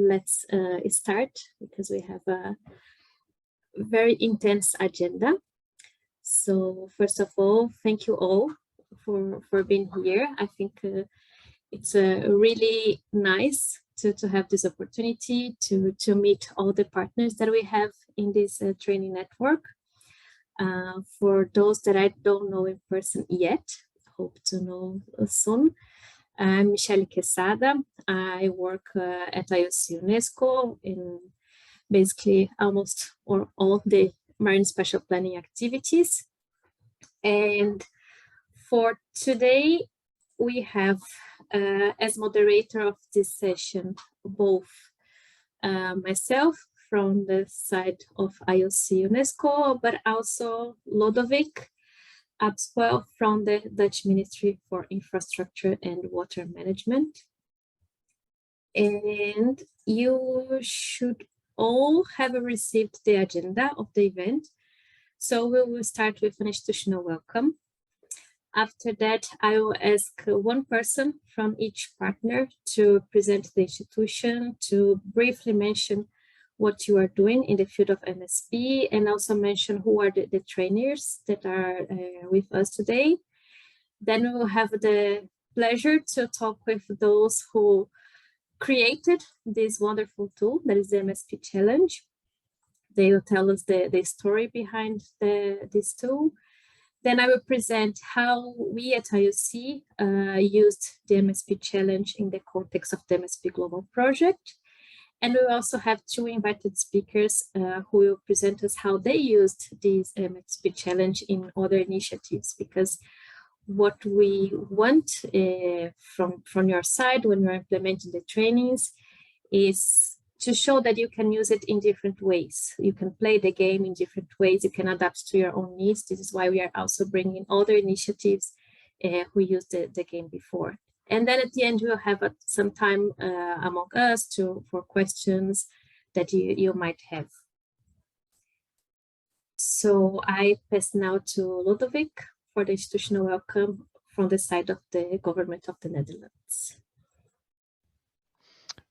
let's start, because we have a very intense agenda. So first of all, thank you all for being here. I think it's really nice to have this opportunity to meet all the partners that we have in this training network. For those that I don't know in person yet, hope to know soon. I'm Michelle Quesada. I work at IOC UNESCO in basically almost or all the Marine Spatial Planning activities. And for today, we have as moderator of this session, both myself from the side of IOC UNESCO, but also Lodovic as well from the Dutch Ministry for Infrastructure and Water Management. And you should all have received the agenda of the event. So we will start with an institutional welcome. After that, I will ask one person from each partner to present the institution, to briefly mention what you are doing in the field of MSP, and also mention who are the trainers that are with us today. Then we will have the pleasure to talk with those who created this wonderful tool, that is the MSP Challenge. They will tell us the story behind this tool. Then I will present how we at IOC used the MSP Challenge in the context of the MSPglobal project. And we also have two invited speakers who will present us how they used this MSP Challenge in other initiatives, because what we want from your side when you're implementing the trainings is to show that you can use it in different ways. You can play the game in different ways. You can adapt to your own needs. This is why we are also bringing other initiatives who used the game before. And then at the end, we'll have some time among us for questions that you might have. So I pass now to Ludovic for the institutional welcome from the side of the government of the Netherlands.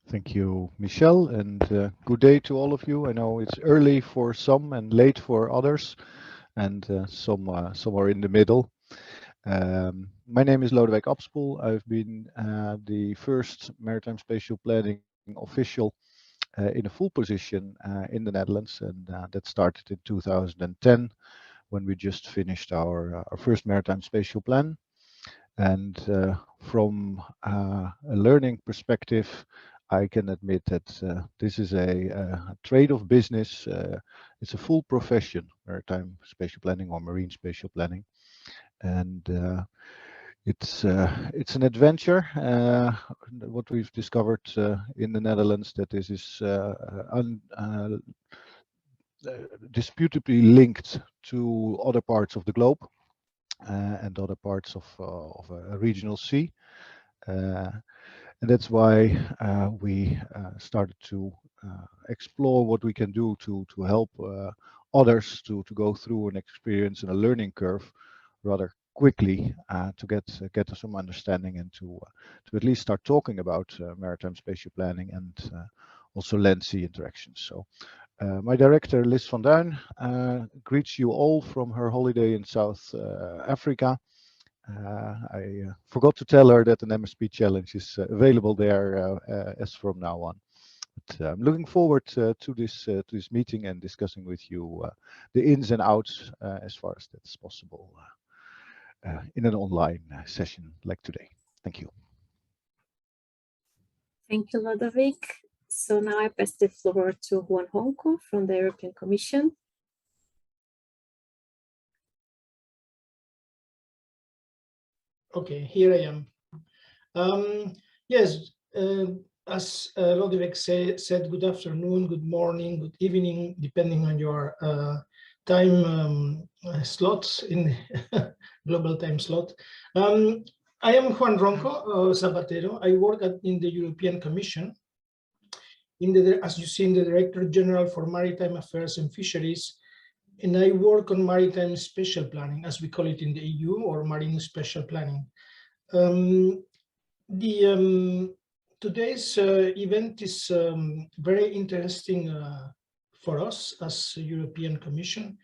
Thank you, Michelle, and good day to all of you. I know it's early for some and late for others, and some are in the middle. My name is Lodewijk Abspoel. I've been the first maritime spatial planning official in a full position in the Netherlands, and that started in 2010 when we just finished our first maritime spatial plan. And from a learning perspective, I can admit that this is a trade-off business. It's a full profession, maritime spatial planning or marine spatial planning. And it's an adventure. What we've discovered in the Netherlands, that this is disputably linked to other parts of the globe and other parts of a regional sea. And that's why we started to explore what we can do to help others to go through an experience and a learning curve rather quickly to get some understanding and to at least start talking about maritime spatial planning and also land-sea interactions. So my director, Liz van Duin, greets you all from her holiday in South Africa. I forgot to tell her that an MSP Challenge is available there as from now on. But I'm looking forward to this meeting and discussing with you the ins and outs as far as that's possible in an online session like today. Thank you. Thank you, Ludovic. So now I pass the floor to Juan Honco from the European Commission. Okay, here I am. Yes, as Ludovic said, good afternoon, good morning, good evening, depending on your time slots in global time slot. I am Juan Ronco Zapatero. I work in the European Commission, as you see, in the Director General for Maritime Affairs and Fisheries, and I work on maritime spatial planning, as we call it in the EU, or marine spatial planning. The Today's event is very interesting for us as European Commission,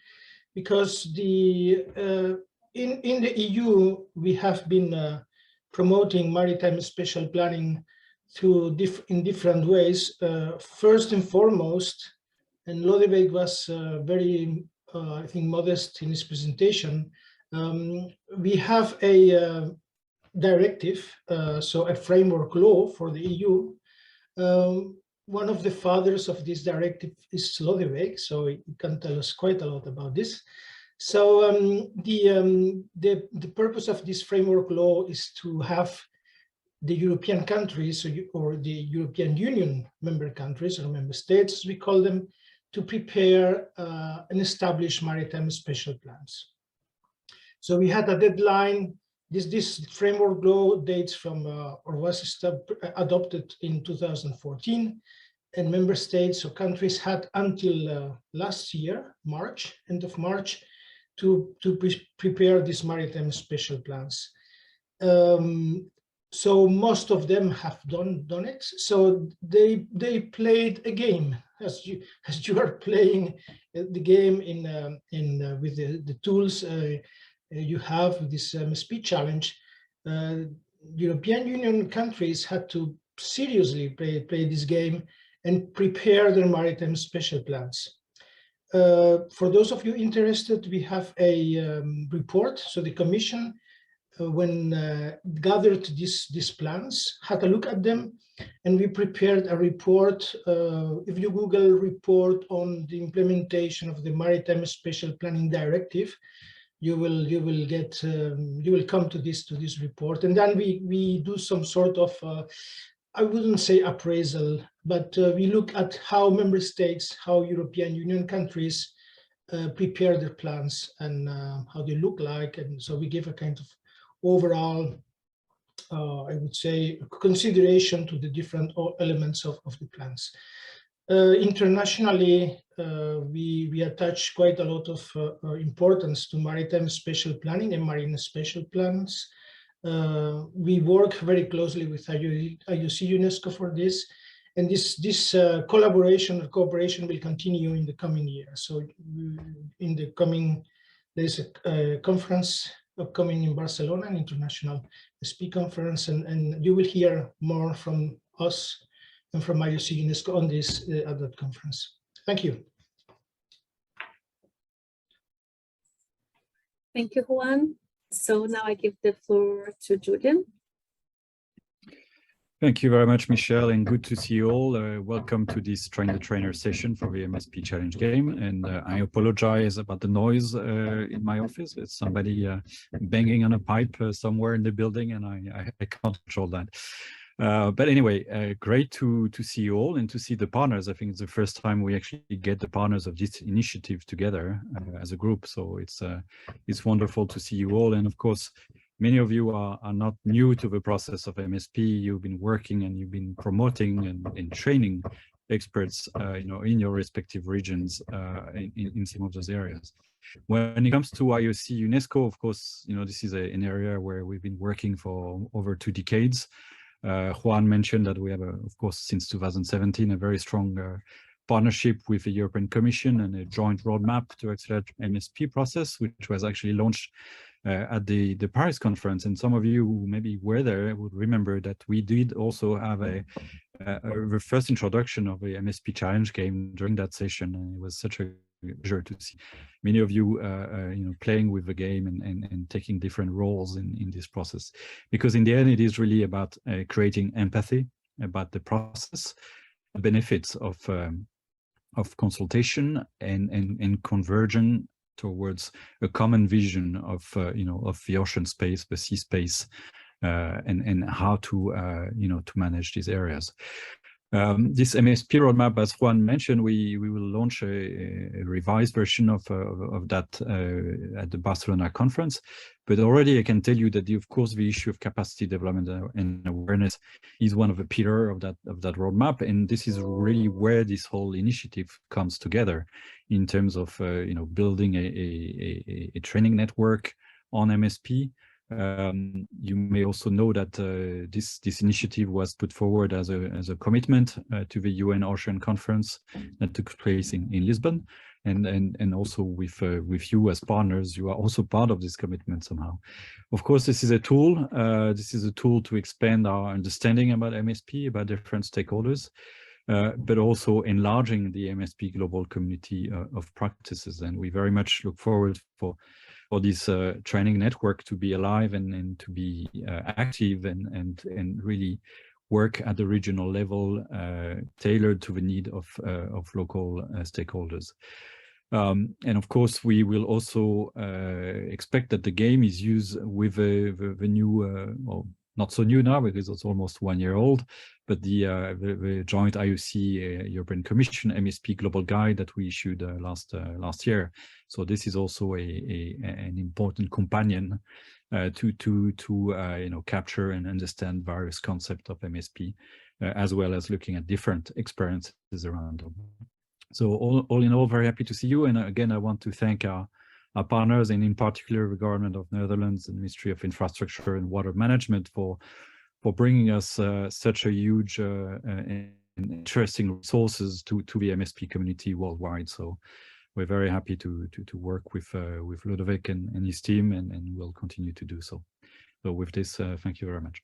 because in the EU we have been promoting maritime spatial planning in different ways. First and foremost, and Lodewijk was very, I think, modest in his presentation. We have a directive, so a framework law for the EU. One of the fathers of this directive is Lodewijk, so he can tell us quite a lot about this. So the purpose of this framework law is to have the European countries, or the European Union member countries, or member states, as we call them, to prepare and establish maritime spatial plans. So we had a deadline. This framework law dates from, or was adopted in 2014, and member states or countries had until last year, March, end of March, to prepare these maritime spatial plans. So most of them have done it. So they played a game, as you are playing the game with the tools you have this MSP challenge. European Union countries had to seriously play this game and prepare their maritime spatial plans. For those of you interested, we have a report. So the Commission, when gathered these plans, had a look at them, and we prepared a report. If you Google report on the implementation of the Maritime Spatial Planning Directive, you will come to this report, and then we do some sort of I wouldn't say appraisal, but we look at how member states, how European Union countries prepare their plans and how they look like, and so we give a kind of overall, I would say, consideration to the different elements of the plans. Internationally, we attach quite a lot of importance to maritime spatial planning and marine spatial plans. We work very closely with IOC UNESCO for this, and this collaboration or cooperation will continue in the coming year. So in the coming, there's a conference upcoming in Barcelona, an international MSP conference, and you will hear more from us and from IOC UNESCO on this at that conference. Thank you. Thank you, Juan. So now I give the floor to Julian. Thank you very much, Michelle, and good to see you all. Welcome to this Train the Trainer session for the MSP Challenge game. And I apologize about the noise in my office. It's somebody banging on a pipe somewhere in the building, and I can't control that. But anyway, great to see you all and to see the partners. I think it's the first time we actually get the partners of this initiative together as a group. So it's wonderful to see you all. And of course, many of you are not new to the process of MSP. You've been working and you've been promoting and training experts, in your respective regions in some of those areas. When it comes to IOC UNESCO, of course, this is an area where we've been working for over 2 decades. Juan mentioned that we have, of course, since 2017, a very strong partnership with the European Commission and a joint roadmap to accelerate MSP process, which was actually launched at the Paris conference. And some of you who maybe were there would remember that we did also have the first introduction of a MSP challenge game during that session. And it was such a pleasure to see many of you playing with the game and taking different roles in this process, because in the end it is really about creating empathy about the process, the benefits of consultation and conversion towards a common vision of the ocean space, the sea space, and how to to manage these areas. This MSP roadmap, as Juan mentioned, we will launch a revised version of that at the Barcelona conference. But already I can tell you that, of course, the issue of capacity development and awareness is one of the pillars of that roadmap. And this is really where this whole initiative comes together in terms of building a training network on MSP, You may also know that this initiative was put forward as a commitment to the UN Ocean Conference that took place in Lisbon, and also with you as partners, you are also part of this commitment somehow. Of course, this is a tool. This is a tool to expand our understanding about MSP, about different stakeholders, but also enlarging the MSPglobal community of practices. And we very much look forward for this training network to be alive and to be active and really work at the regional level, tailored to the need of local stakeholders. And of course, we will also expect that the game is used with the new, well, not so new now because it's almost 1 year old, but the joint IOC European Commission MSPglobal guide that we issued last year. So this is also an important companion to capture and understand various concepts of MSP, as well as looking at different experiences around them. So all in all, very happy to see you. And again, I want to thank our partners, and in particular the Government of Netherlands and Ministry of Infrastructure and Water Management for bringing us such a huge and interesting resources to the MSP community worldwide. So we're very happy to work with Ludovic and his team, and we'll continue to do so. So with this, thank you very much.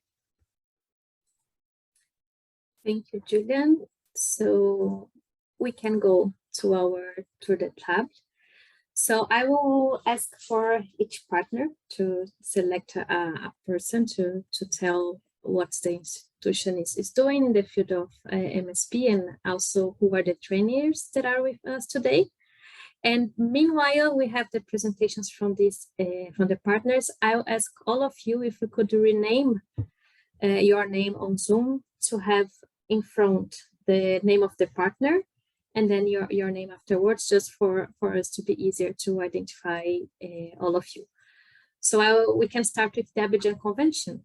Thank you, Julian. So we can go to the tab. So I will ask for each partner to select a person to tell what the institution is doing in the field of MSP, and also who are the trainers that are with us today. And meanwhile, we have the presentations from the partners. I'll ask all of you if we could rename your name on Zoom to have in front the name of the partner, and then your name afterwards, just for us to be easier to identify all of you. So we can start with the Abidjan Convention.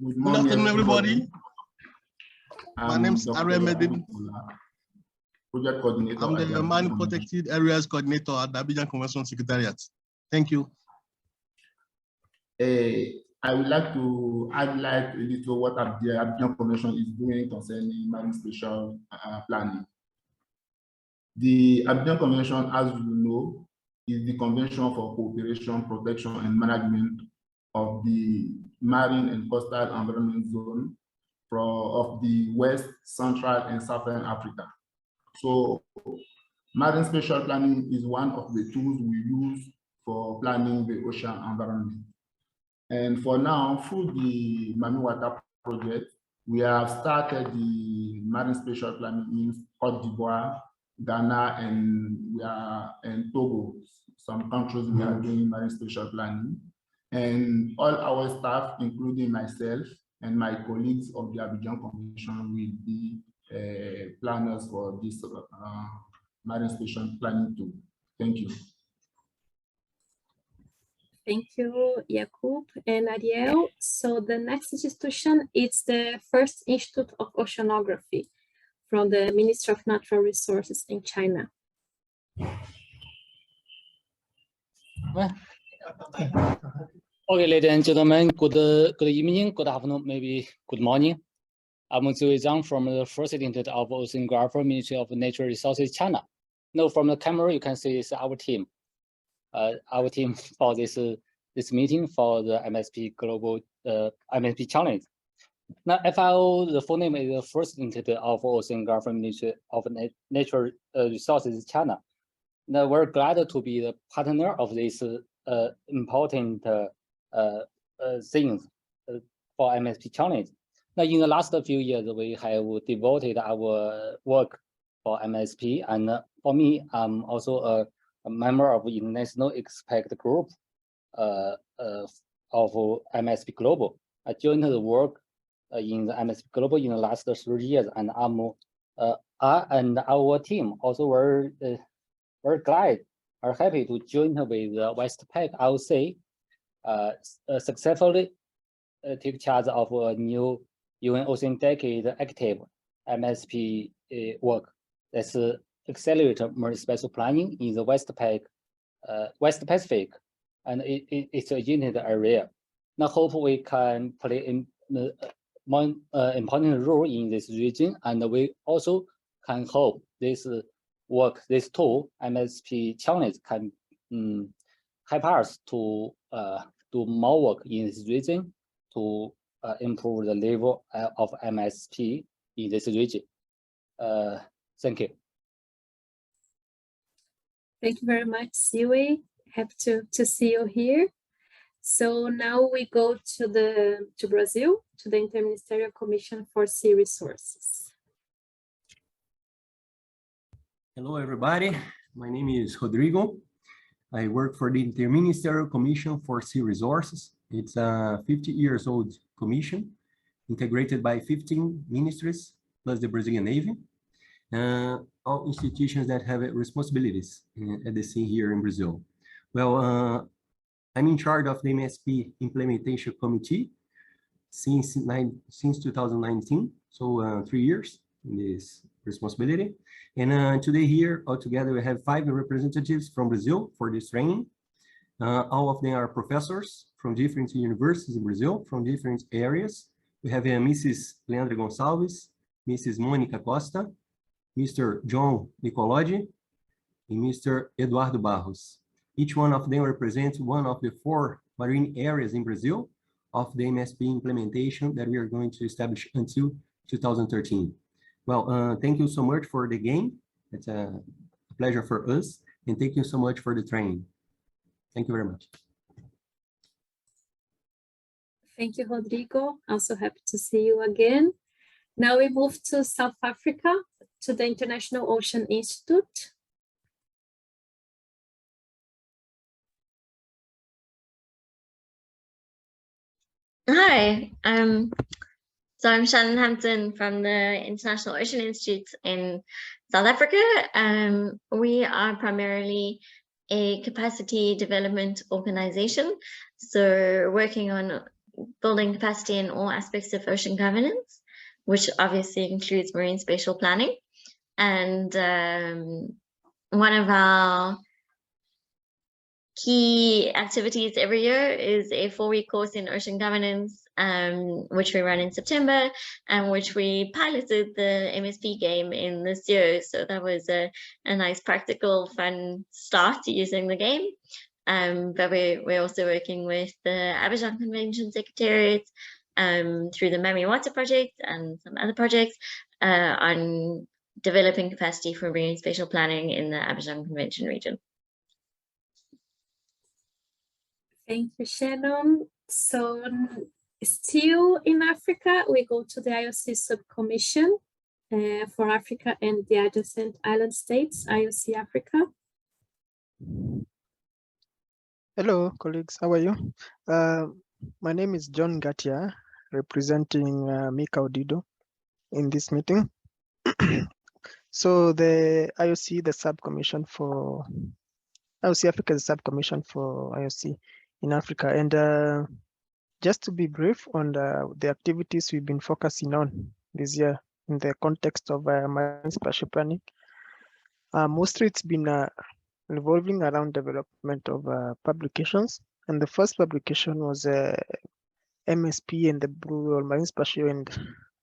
Good afternoon, everybody. My name is Aremedin. Project Coordinator. I'm the Marine Protected Areas Coordinator at the Abidjan Convention Secretariat. Thank you. I would like to highlight a little what the Abidjan Convention is doing concerning Marine Spatial Planning. The Abidjan Convention, as you know, is the Convention for Cooperation, Protection, and Management of the Marine and Coastal Environment Zone of the West, Central, and Southern Africa. So Marine Spatial Planning is one of the tools we use for planning the ocean environment. And for now, through the Marine Water Project, we have started the Marine Spatial Planning in Côte d'Ivoire, Ghana, and Togo. Some countries we are doing Marine Spatial Planning. And all our staff, including myself and my colleagues of the Abidjan Convention, will be planners for this Marine Spatial Planning tool. Thank you. Thank you, Jakub and Ariel. So the next institution is the First Institute of Oceanography from the Ministry of Natural Resources in China. Okay, ladies and gentlemen, good evening, good afternoon, maybe good morning. I'm Zhu Zhang from the First Institute of Oceanography, Ministry of Natural Resources, China. Now, from the camera, you can see it's our team. Our team for this meeting for the MSPglobal MSP Challenge. Now, FIO, the full name is the First Institute of Oceanography, Ministry of Natural Resources, China. Now, we're glad to be the partner of this important things for MSP Challenge. Now, in the last few years, we have devoted our work for MSP, and for me, I'm also a member of the International Expert Group of MSPglobal. I joined the work in the MSPglobal in the last 3 years, and I and our team also were glad or happy to join with the Westpac IOC successfully take charge of a new UN Ocean Decade Active MSP work. That's accelerate marine spatial planning in the West Pacific, and it's a unique area. Now, hope we can play more important role in this region, and we also can hope this work, this tool, MSP challenge, can help us to do more work in this region to improve the level of MSP in this region. Thank you. Thank you very much, Siwe. Happy to see you here. So now we go to Brazil, to the Interministerial Commission for Sea Resources. Hello, everybody. My name is Rodrigo. I work for the Interministerial Commission for Sea Resources. It's a 50 years old commission, integrated by 15 ministries, plus the Brazilian Navy. All institutions that have responsibilities at the sea here in Brazil. Well, I'm in charge of the MSP Implementation Committee since 2019, so 3 years in this responsibility. And today here, altogether, we have 5 representatives from Brazil for this training. All of them are professors from different universities in Brazil, from different areas. We have Mrs. Leandra Gonçalves, Mrs. Mônica Costa, Mr. John Nicolodi, and Mr. Eduardo Barros. Each one of them represents one of the 4 marine areas in Brazil of the MSP implementation that we are going to establish until 2013. Well, thank you so much for the game. It's a pleasure for us, and thank you so much for the training. Thank you very much. Thank you, Rodrigo. Also happy to see you again. Now we move to South Africa, to the International Ocean Institute. Hi, so I'm Shannon Hampton from the International Ocean Institute in South Africa. We are primarily a capacity development organization, so working on building capacity in all aspects of ocean governance, which obviously includes marine spatial planning. And one of our key activities every year is a 4-week course in ocean governance, which we run in September, and which we piloted the MSP game in this year. So that was a nice, practical, fun start to using the game. But we're also working with the Abidjan Convention Secretariat through the Mami Water project and some other projects on developing capacity for marine spatial planning in the Abidjan Convention region. Thank you, Shannon. So still in Africa, we go to the IOC subcommission for Africa and the adjacent island states, IOC Africa. Hello, colleagues. How are you? My name is John Gatia, representing Mika Odido in this meeting. So the IOC, the subcommission for IOC Africa, is the subcommission for IOC in Africa. And just to be brief on the activities we've been focusing on this year in the context of marine spatial planning, mostly it's been revolving around development of publications. And the first publication was MSP and the Blue Marine Spatial and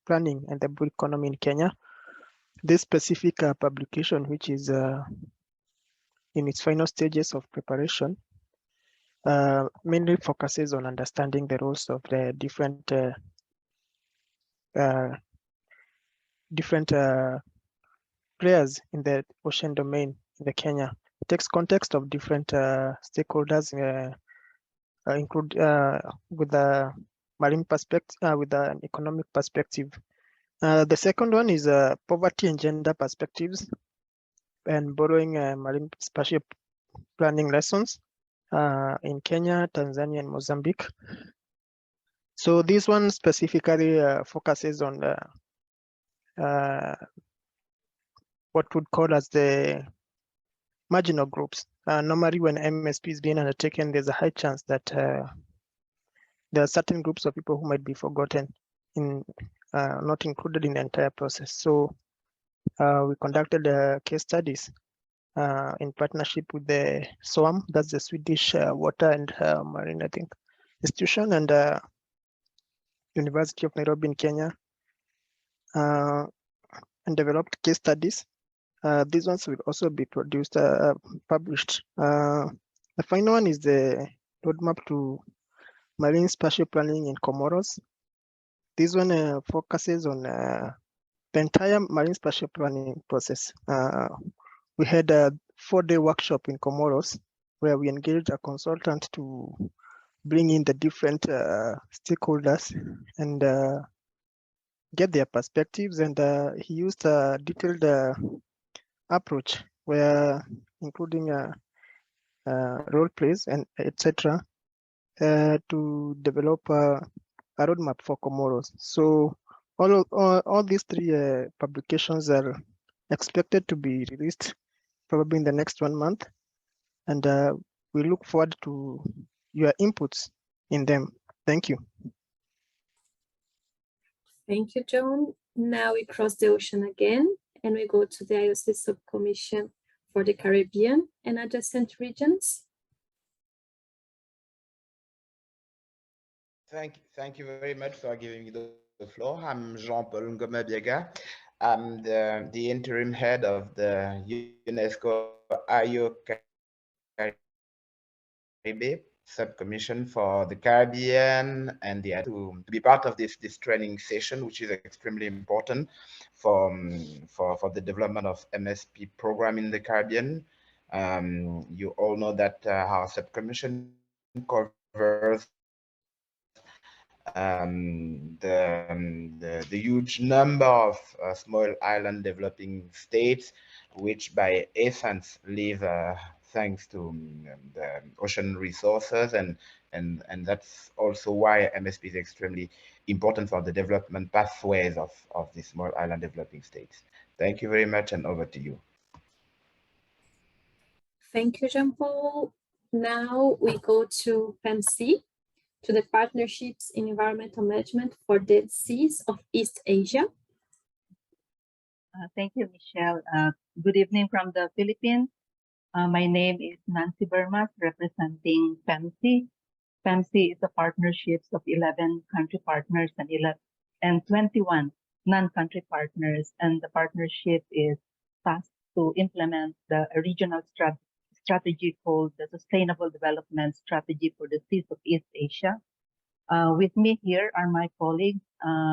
Planning and the Blue Economy in Kenya. This specific publication, which is in its final stages of preparation, mainly focuses on understanding the roles of the different players in the ocean domain in the Kenya. It takes context of different stakeholders, include with the marine perspective, with an economic perspective. The second one is poverty and gender perspectives, and borrowing marine spatial planning lessons in Kenya, Tanzania, and Mozambique. So this one specifically focuses on what would call as the marginal groups. Normally when MSP is being undertaken, there's a high chance that there are certain groups of people who might be forgotten in not included in the entire process. So we conducted case studies in partnership with the SWAM, that's the Swedish Water and Marine, I think, institution, and University of Nairobi in Kenya, and developed case studies. These ones will also be produced, published. The final one is the roadmap to Marine Spatial Planning in Comoros. This one focuses on the entire Marine Spatial Planning process. We had a 4-day workshop in Comoros where we engaged a consultant to bring in the different stakeholders and get their perspectives. And he used a detailed approach where including role plays and etc. To develop a roadmap for Comoros. So all these 3 publications are expected to be released probably in the next 1 month, and we look forward to your inputs in them. Thank you. Thank you, John. Now we cross the ocean again, and we go to the IOC Subcommission for the Caribbean and adjacent regions. Thank you very much for giving me the floor. I'm Jean-Paul Ngoma-Biega. I'm the interim head of the UNESCO IO Caribbean subcommission for the Caribbean, and to be part of this training session, which is extremely important for the development of MSP program in the Caribbean. You all know that our subcommission covers the huge number of small island developing states, which by essence live thanks to the ocean resources, and that's also why MSP is extremely important for the development pathways of the small island developing states. Thank you very much, and over to you. Thank you, Jean-Paul. Now we go to PEMC, to the Partnerships in Environmental Management for Dead Seas of East Asia. Thank you, Michelle. Good evening from the Philippines. My name is Nancy Bermas, representing PEMC. PEMC is a partnership of 11 country partners and 21 non-country partners, and the partnership is tasked to implement the regional strategy called the Sustainable Development Strategy for the Seas of East Asia. With me here are my colleagues,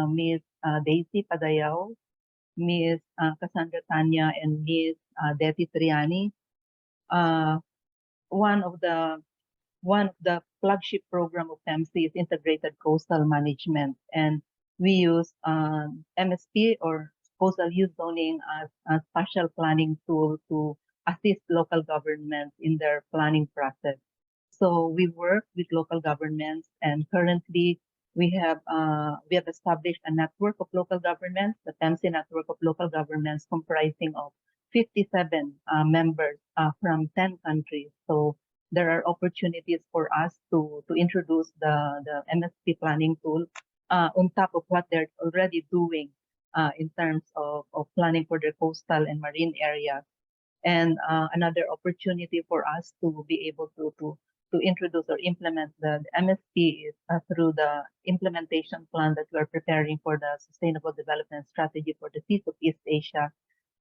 Ms. Daisy Padayao, Ms. Cassandra Tanya, and Ms. Deti Triani. One of the flagship program of PEMC is Integrated Coastal Management, and we use MSP, or Coastal Use Zoning, as a spatial planning tool to assist local governments in their planning process. So we work with local governments, and currently we have established a network of local governments, the PEMC network of local governments, comprising of 57 members from 10 countries. So there are opportunities for us to introduce the MSP planning tool on top of what they're already doing in terms of planning for their coastal and marine areas. And another opportunity for us to be able to introduce or implement the MSP is through the implementation plan that we're preparing for the Sustainable Development Strategy for the Seas of East Asia,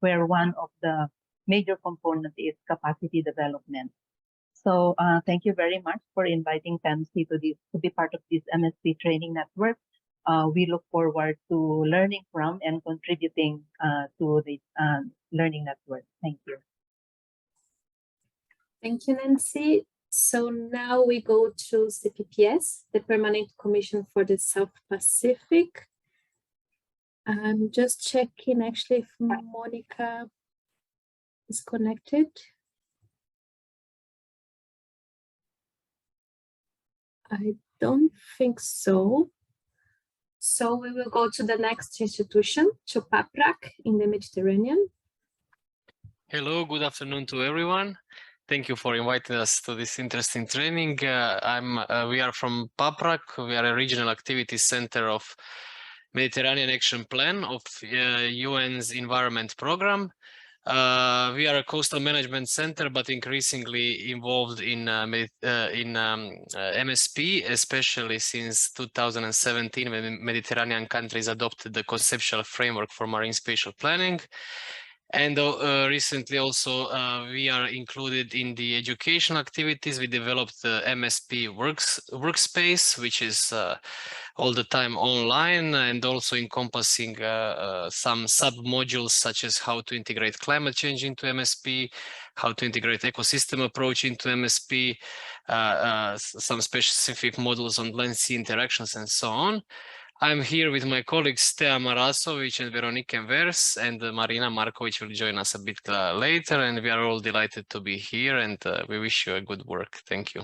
where one of the major components is capacity development. So thank you very much for inviting PEMC to be part of this MSP training network. We look forward to learning from and contributing to this learning network. Thank you. Thank you, Nancy. So now we go to CPPS, the Permanent Commission for the South Pacific. I'm just checking actually if Monica is connected. I don't think so. So we will go to the next institution, to PAPRAC in the Mediterranean. Hello, good afternoon to everyone. Thank you for inviting us to this interesting training. We are from PAPRAC. We are a regional activity center of Mediterranean Action Plan of UN's Environment Program. We are a coastal management center, but increasingly involved in MSP, especially since 2017, when Mediterranean countries adopted the conceptual framework for marine spatial planning. And recently also we are included in the educational activities. We developed the MSP workspace, which is all the time online and also encompassing some sub-modules such as how to integrate climate change into MSP, how to integrate ecosystem approach into MSP, some specific models on land-sea interactions and so on. I'm here with my colleagues Tea Marasovic and Veronique Envers, and Marina Markovic will join us a bit later, and we are all delighted to be here, and we wish you a good work. Thank you.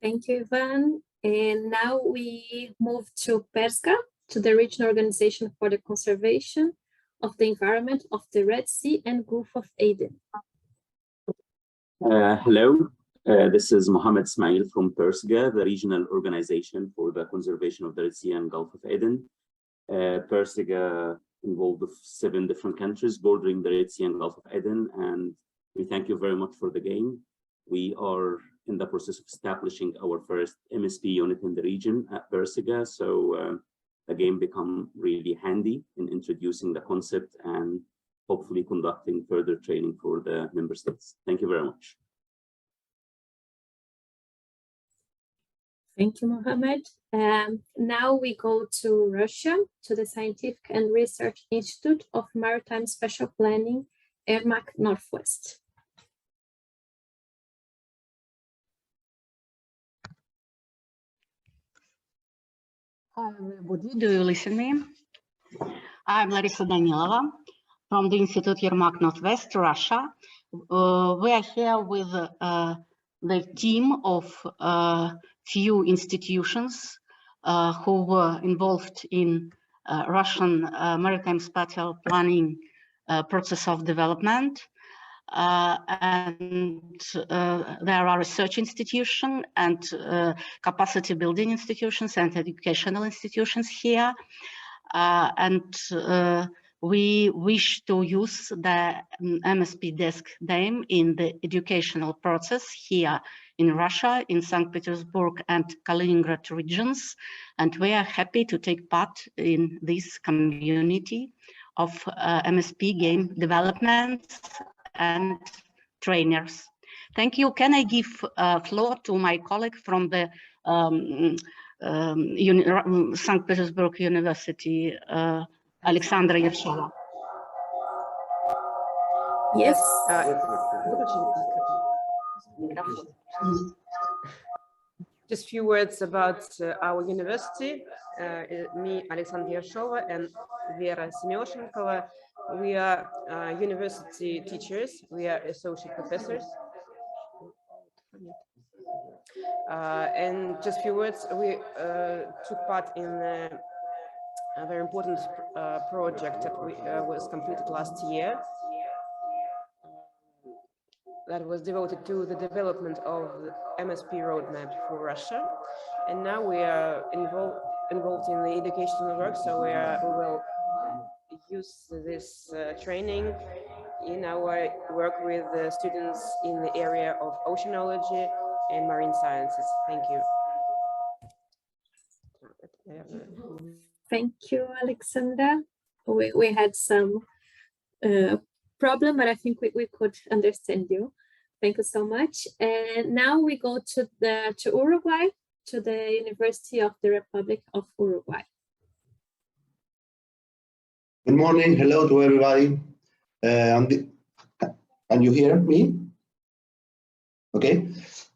Thank you, Ivan. And now we move to PERSGA, to the Regional Organization for the Conservation of the Environment of the Red Sea and Gulf of Aden. Hello. This is Mohammed Ismail from PERSGA, the regional organization for the conservation of the Red Sea and Gulf of Aden. PERSGA involved 7 different countries bordering the Red Sea and Gulf of Aden, and we thank you very much for the game. We are in the process of establishing our first MSP unit in the region at PERSGA, so the game become really handy in introducing the concept and hopefully conducting further training for the member states. Thank you very much. Thank you, Mohammed. Now we go to Russia, to the Scientific and Research Institute of Marine Spatial Planning, Ermak Northwest. Hi, everybody. Do you listen me? I'm Larissa Danilova from the Institute Yermak Northwest, Russia. We are here with the team of few institutions who were involved in Russian maritime spatial planning process of development. And there are research institutions and capacity building institutions and educational institutions here. We wish to use the MSP desk name in the educational process here in Russia, in St. Petersburg and Kaliningrad regions. And we are happy to take part in this community of MSP game development and trainers. Thank you. Can I give floor to my colleague from the St. Petersburg University, Alexandra Yershova? Yes. Just a few words about our university. Me, Alexandra Yershova, and Vera Semyoshenkova. We are university teachers. We are associate professors. And just a few words, we took part in a very important project that was completed last year. That was devoted to the development of the MSP roadmap for Russia. And now we are involved in the educational work, so we will use this training in our work with the students in the area of oceanology and marine sciences. Thank you. Thank you, Alexandra. We had some problem, but I think we could understand you. Thank you so much. And now we go to Uruguay, to the University of the Republic of Uruguay. Good morning. Hello to everybody. Can you hear me? Okay.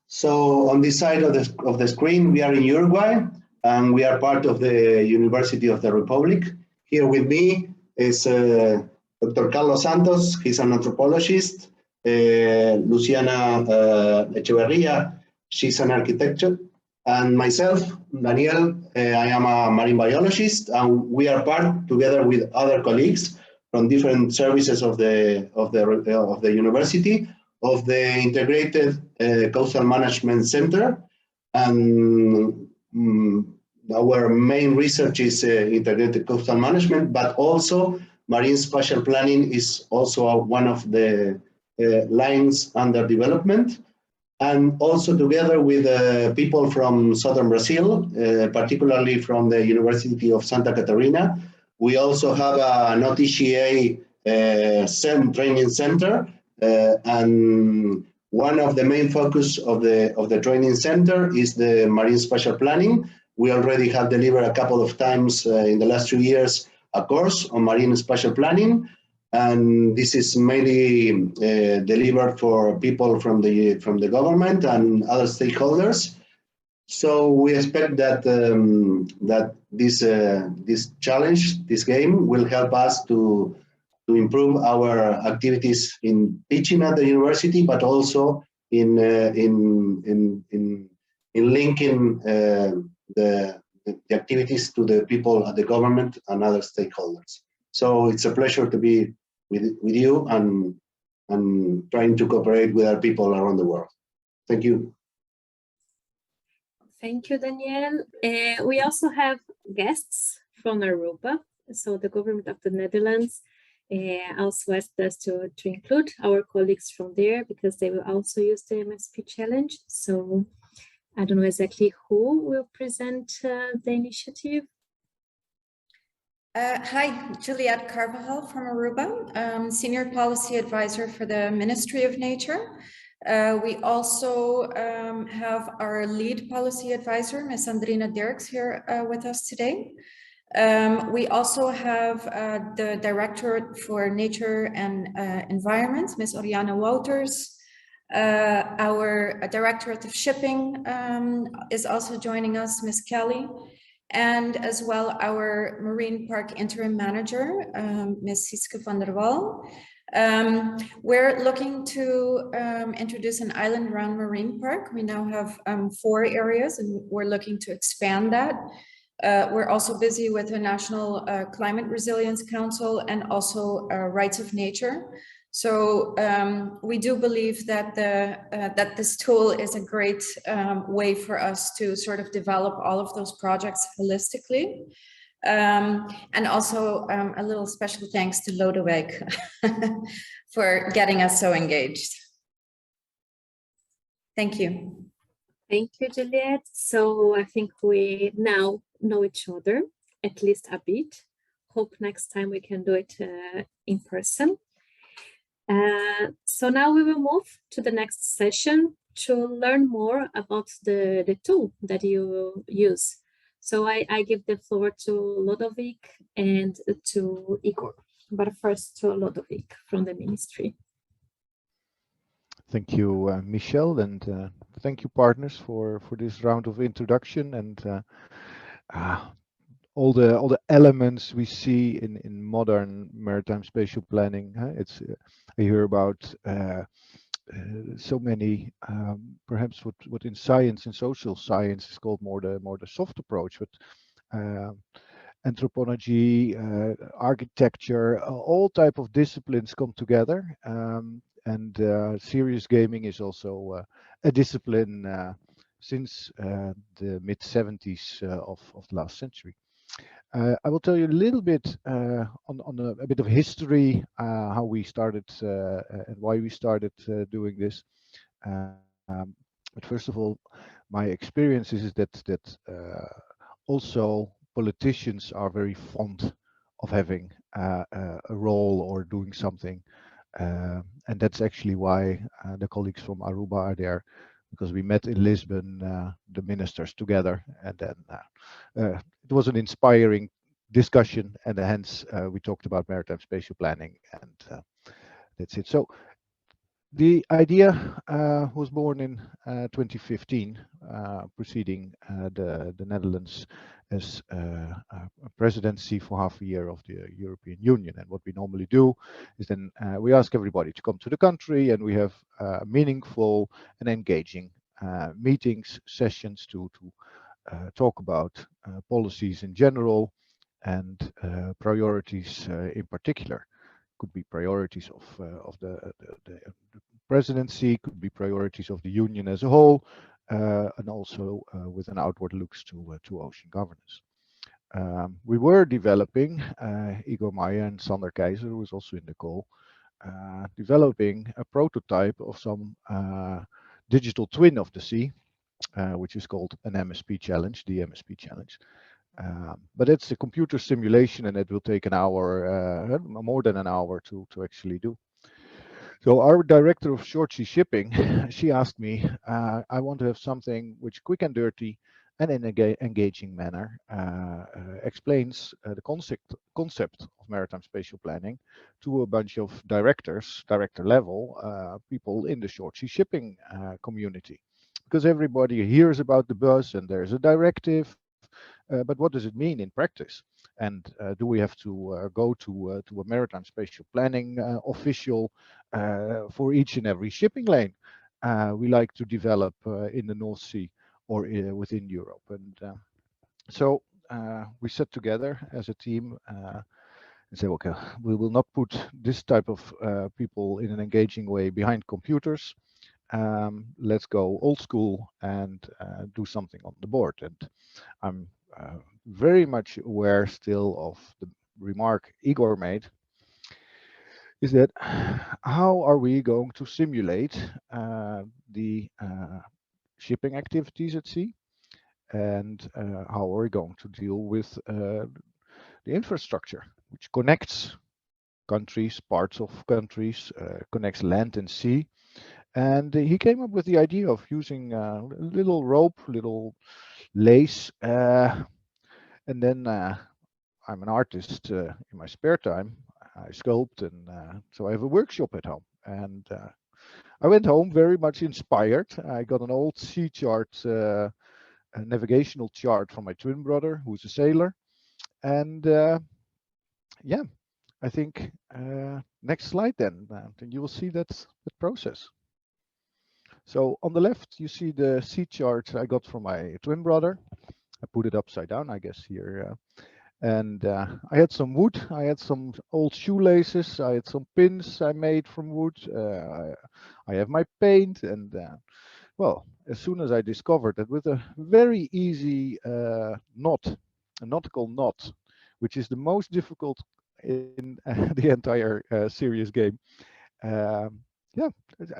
So on this side of the screen, we are in Uruguay, and we are part of the University of the Republic. Here with me is Dr. Carlos Santos. He's an anthropologist. Luciana Echeverria, she's an architect. And myself, Daniel, I am a marine biologist, and we are part, together with other colleagues from different services of the university, of the Integrated Coastal Management Center. And our main research is integrated coastal management, but also marine spatial planning is also one of the lines under development. And also together with people from southern Brazil, particularly from the University of Santa Catarina, we also have a NOTICA training center, and one of the main focus of the training center is the marine spatial planning. We already have delivered a couple of times in the last 2 years a course on marine spatial planning, and this is mainly delivered for people from the government and other stakeholders. So we expect that that this challenge, this game, will help us to improve our activities in teaching at the university, but also in linking the activities to the people at the government and other stakeholders. So it's a pleasure to be with you and trying to cooperate with our people around the world. Thank you. Thank you, Daniel. We also have guests from Aruba. So the government of the Netherlands also asked us to include our colleagues from there because they will also use the MSP challenge. So I don't know exactly who will present the initiative. Hi, Juliette Carvajal from Aruba, Senior Policy Advisor for the Ministry of Nature. We also have our lead policy advisor, Ms. Andrina Dirks, here with us today. We also have the Directorate for Nature and Environment, Ms. Oriana Wouters. Our Directorate of Shipping is also joining us, Ms. Kelly. And as well, our Marine Park Interim Manager, Ms. Siske van der Wal. We're looking to introduce an island-run marine park. We now have 4 areas and we're looking to expand that. We're also busy with the National Climate Resilience Council and also Rights of Nature. So we do believe that that this tool is a great way for us to sort of develop all of those projects holistically. And also a little special thanks to Lodewijk for getting us so engaged. Thank you. Thank you, Juliette. So I think we now know each other, at least a bit. Hope next time we can do it in person. So now we will move to the next session to learn more about the tool that you use. So I give the floor to Lodovic and to Igor, but first to Lodovic from the ministry. Thank you, Michelle, and thank you, partners, for this round of introduction and all the elements we see in modern maritime spatial planning. It's I hear about so many, perhaps what in science and social science is called more the soft approach, but anthropology, architecture, all type of disciplines come together, and serious gaming is also a discipline since the mid-70s of last century. I will tell you a little bit on a bit of history, how we started and why we started doing this. But first of all, my experience is that also politicians are very fond of having a role or doing something, and that's actually why the colleagues from Aruba are there, because we met in Lisbon, the ministers together, and then it was an inspiring discussion, and hence we talked about maritime spatial planning, and that's it. So the idea was born in 2015, preceding the Netherlands as a presidency for half a year of the European Union. And what we normally do is then we ask everybody to come to the country, and we have meaningful and engaging meetings, sessions to talk about policies in general and priorities in particular. Could be priorities of the presidency, could be priorities of the union as a whole, and also with an outward looks to ocean governance. We were developing, Igor Maya and Sander Keizer, who was also in the call, developing a prototype of some digital twin of the sea, which is called an MSP challenge, the MSP challenge. But it's a computer simulation, and it will take an hour, more than an hour to actually do. So our director of short sea shipping, she asked me, I want to have something which quick and dirty and in an engaging manner explains the concept of maritime spatial planning to a bunch of directors, director level people in the short sea shipping community. Because everybody hears about the bus and there's a directive, but what does it mean in practice? And do we have to go to a maritime spatial planning official for each and every shipping lane we like to develop in the North Sea or within Europe? And so we sat together as a team and said, okay, we will not put this type of people in an engaging way behind computers. Let's go old school and do something on the board. And I'm very much aware still of the remark Igor made, is that how are we going to simulate the shipping activities at sea, and how are we going to deal with the infrastructure which connects countries, parts of countries, connects land and sea. And he came up with the idea of using a little rope, little lace, and then I'm an artist in my spare time. I sculpt, and so I have a workshop at home. And I went home very much inspired. I got an old sea chart, a navigational chart from my twin brother, who's a sailor. And yeah, I think next slide then you will see that process. So on the left, you see the sea chart I got from my twin brother. I put it upside down, I guess, here. And I had some wood, I had some old shoelaces, I had some pins I made from wood. I have my paint, and well, as soon as I discovered that with a very easy knot, a nautical knot, which is the most difficult in the entire serious game, yeah,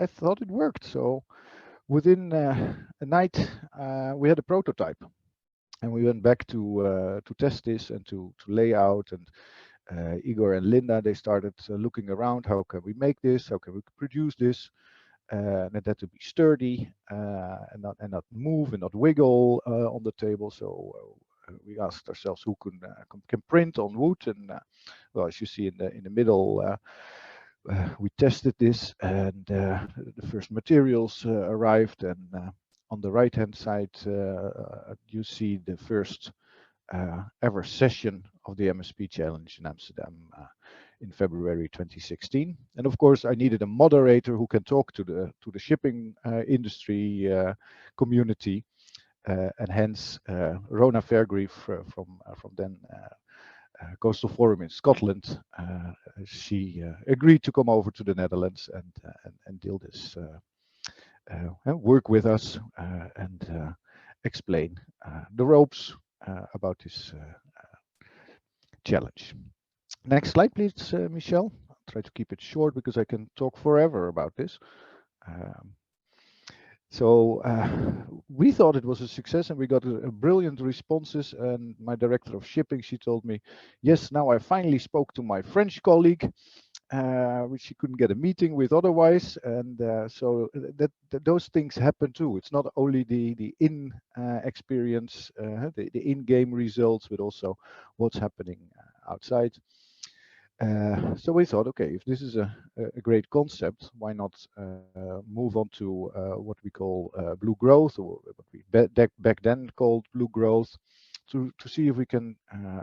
I thought it worked. So within a night, we had a prototype. And we went back to test this and to lay out. And Igor and Linda, they started looking around. How can we make this? How can we produce this? And it had to be sturdy and not move and not wiggle on the table. So we asked ourselves who can print on wood. And well, as you see in the middle, we tested this, and the first materials arrived. And on the right-hand side, you see the first ever session of the MSP Challenge in Amsterdam in February 2016. And of course, I needed a moderator who can talk to the shipping industry community, and hence Rona Fairgrieve from then Coastal Forum in Scotland. She agreed to come over to the Netherlands and deal this. Work with us and explain the ropes about this challenge. Next slide, please, Michelle. I'll try to keep it short because I can talk forever about this. So we thought it was a success, and we got a brilliant responses. And my director of shipping, she told me, yes, now I finally spoke to my French colleague, which she couldn't get a meeting with otherwise. And so that those things happen too. It's not only the in experience, the in-game results, but also what's happening outside. So we thought, okay, if this is a great concept, why not move on to what we call blue growth, or what we back then called blue growth, to see if we can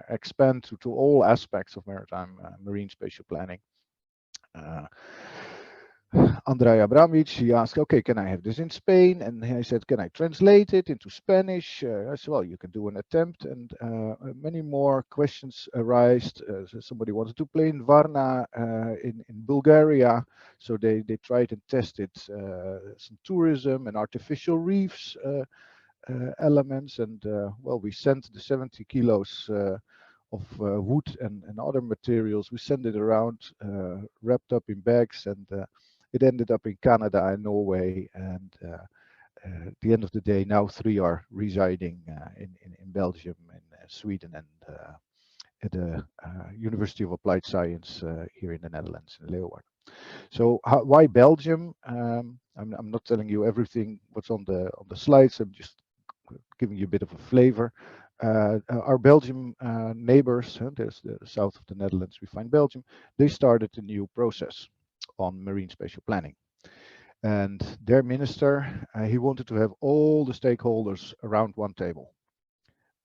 expand to all aspects of maritime marine spatial planning. Andrei Abramovic, he asked, okay, can I have this in Spain? And I said, can I translate it into Spanish? I said, well, you can do an attempt. And many more questions arised. So somebody wanted to play in Varna in Bulgaria. So they tried and tested some tourism and artificial reefs elements. And well, we sent the 70 kilos of wood and other materials. We sent it around, wrapped up in bags, and it ended up in Canada and Norway. And at the end of the day, now 3 are residing in Belgium and Sweden and at the University of Applied Science here in the Netherlands, in Leeuwarden. So why Belgium? I'm not telling you everything what's on the slides. I'm just giving you a bit of a flavor. Our Belgian neighbors, there's the south of the Netherlands, we find Belgium, they started a new process on marine spatial planning. And their minister, he wanted to have all the stakeholders around one table.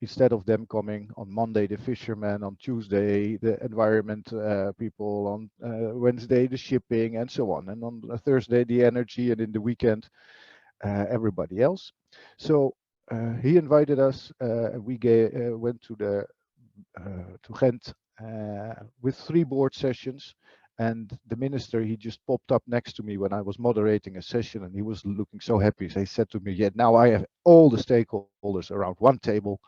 Instead of them coming on Monday, the fishermen, on Tuesday, the environment people, on Wednesday, the shipping, and so on. And on Thursday, the energy, and in the weekend, everybody else. So he invited us. We went to Ghent with 3 board sessions. And the minister, he just popped up next to me when I was moderating a session, and he was looking so happy. So he said to me, yeah, now I have all the stakeholders around one table,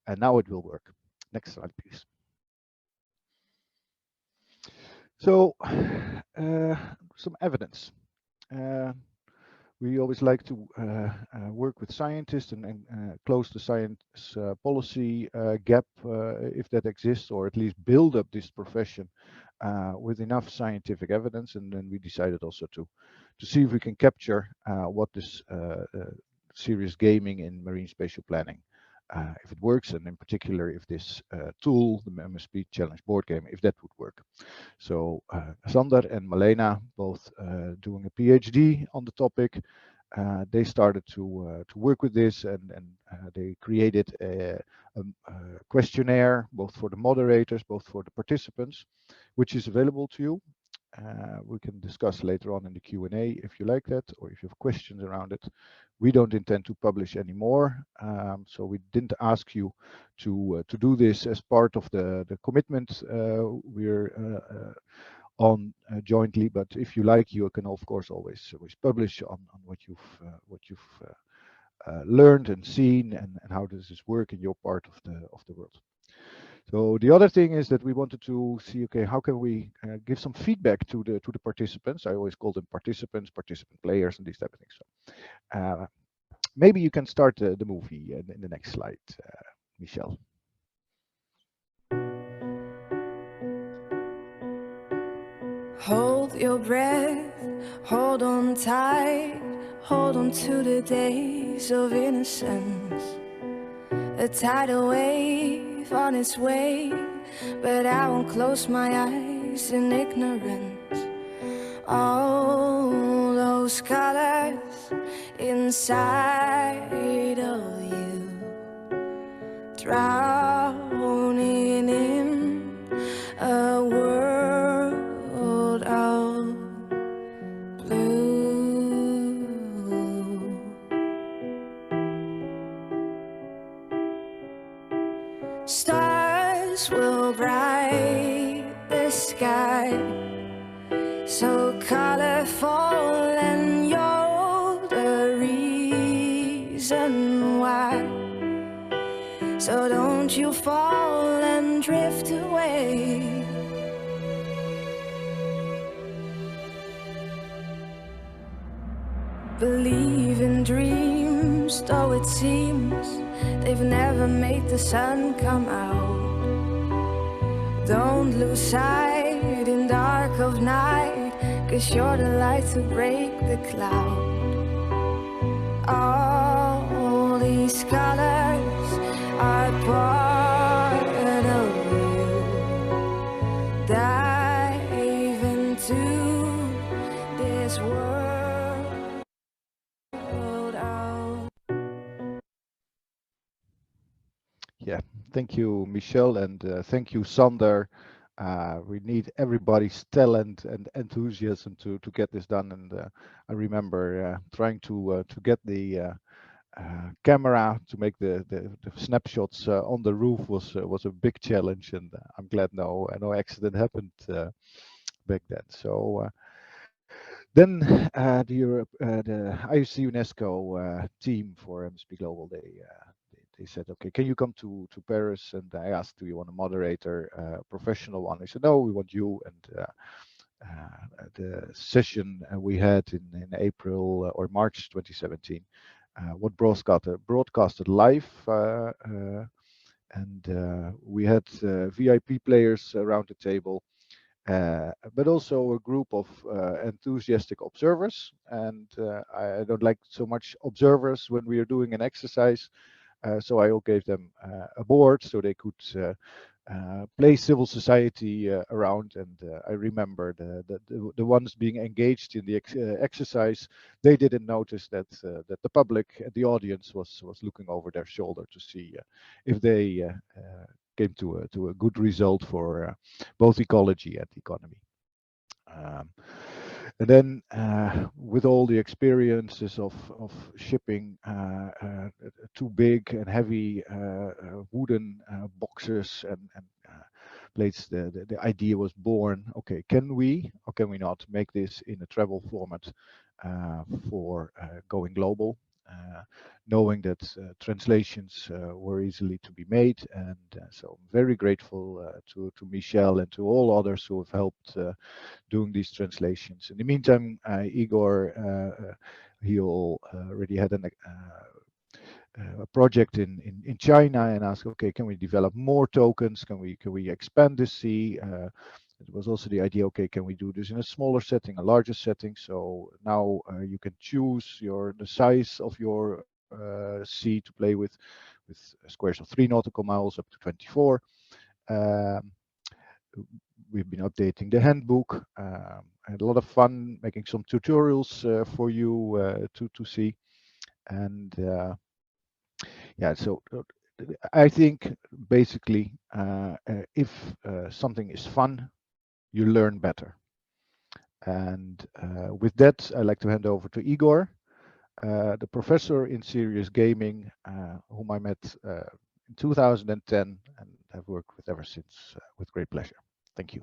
and now it will work. Next slide, please. So some evidence. We always like to work with scientists and close the science policy gap if that exists, or at least build up this profession with enough scientific evidence. And then we decided also to see if we can capture what this serious gaming in marine spatial planning, if it works, and in particular if this tool, the MSP challenge board game, if that would work. So Sander and Malena, both doing a PhD on the topic, they started to work with this, and they created a questionnaire, both for the moderators, both for the participants, which is available to you. We can discuss later on in the Q&A if you like that, or if you have questions around it. We don't intend to publish anymore, so we didn't ask you to do this as part of the commitment we're on jointly. But if you like, you can of course always publish on what you've learned and seen, and how does this work in your part of the world. So the other thing is that we wanted to see, okay, how can we give some feedback to the participants? I always call them participants, participant players, and these type of things. So maybe you can start the movie in the next slide, Michelle. Hold your breath, hold on tight, hold on to the days of innocence. A tidal wave on its way, but I won't close my eyes in ignorance. All those colors inside of you, drowning in a world of blue. Stars will bright the sky, so colorful, and you're the reason why. So don't you fall and drift away. Believe in dreams, though it seems they've never made the sun come out. Don't lose sight in dark of night, 'cause you're the light to break the cloud. All these colors are part of you. Dive into this world out. Yeah, thank you, Michelle, and thank you, Sander, We need everybody's talent and enthusiasm to get this done. And I remember trying to get the camera to make the snapshots on the roof was a big challenge, and I'm glad no accident happened back then. So then the IOC UNESCO team for MSPglobal, they said, okay, can you come to Paris? And I asked, do you want a moderator, professional one? They said, no, we want you. And the session we had in April or March 2017, what broadcasted live, and we had VIP players around the table, but also a group of enthusiastic observers. And I don't like so much observers when we are doing an exercise, so I gave them a board so they could play civil society around. And I remember the ones being engaged in the exercise, they didn't notice that the public, the audience, was looking over their shoulder to see if they came to a good result for both ecology and economy. And then with all the experiences of shipping too big and heavy wooden boxes and plates, the idea was born, okay, can we or can we not make this in a travel format for going global, knowing that translations were easily to be made. And so I'm very grateful to Michel and to all others who have helped doing these translations. In the meantime, Igor, he already had a project in China and asked, okay, can we develop more tokens? Can we expand this sea? It was also the idea, okay, can we do this in a smaller setting, a larger setting? So now you can choose the size of your sea to play with squares of 3 nautical miles up to 24. We've been updating the handbook. I had a lot of fun making some tutorials for you to see. And yeah, so I think basically if something is fun, you learn better. And with that, I'd like to hand over to Igor, the professor in serious gaming, whom I met in 2010 and have worked with ever since with great pleasure. Thank you.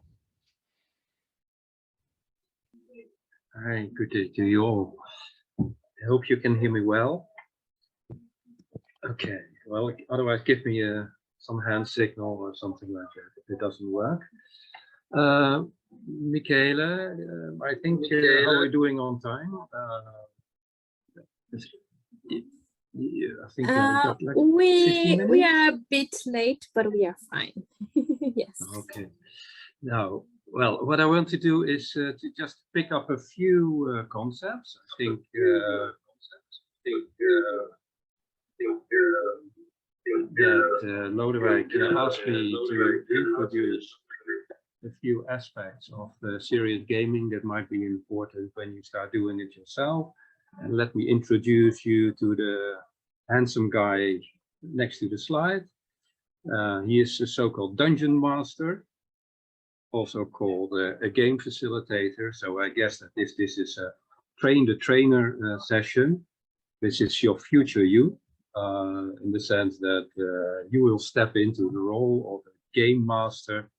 Hi, good day to you all. I hope you can hear me well. Okay, well, otherwise give me some hand signal or something like that if it doesn't work. Michele, I think how are we doing on time? Yeah, I think got like 15 minutes. We are a bit late, but we are fine. Yes. Okay. Now, well, what I want to do is to just pick up a few concepts. I think that Lodewijk asked me to introduce a few aspects of serious gaming that might be important when you start doing it yourself. And let me introduce you to the handsome guy next to the slide. He is a so-called dungeon master, also called a game facilitator. So I guess that this is a train the trainer session. This is your future you, in the sense that you will step into the role of a game master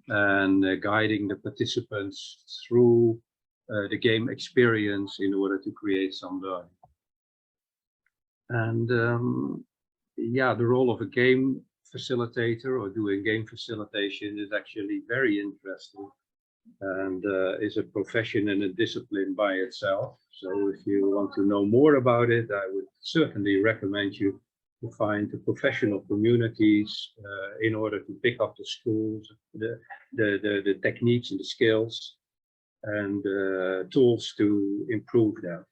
and guiding the participants through the game experience in order to create some learning. And yeah, the role of a game facilitator or doing game facilitation is actually very interesting and is a profession and a discipline by itself. So if you want to know more about it, I would certainly recommend you to find the professional communities in order to pick up the skills, the techniques and the skills and tools to improve them.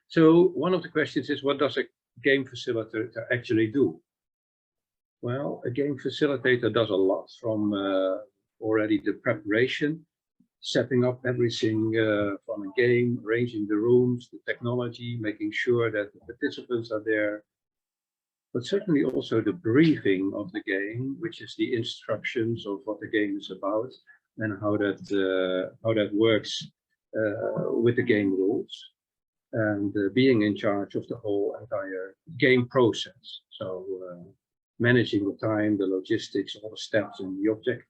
So one of the questions is, what does a game facilitator actually do? Well, a game facilitator does a lot, from already the preparation, setting up everything from a game, arranging the rooms, the technology, making sure that the participants are there, but certainly also the briefing of the game, which is the instructions of what the game is about and how that works with the game rules, and being in charge of the whole entire game process. So managing the time, the logistics, all the steps and the objectives.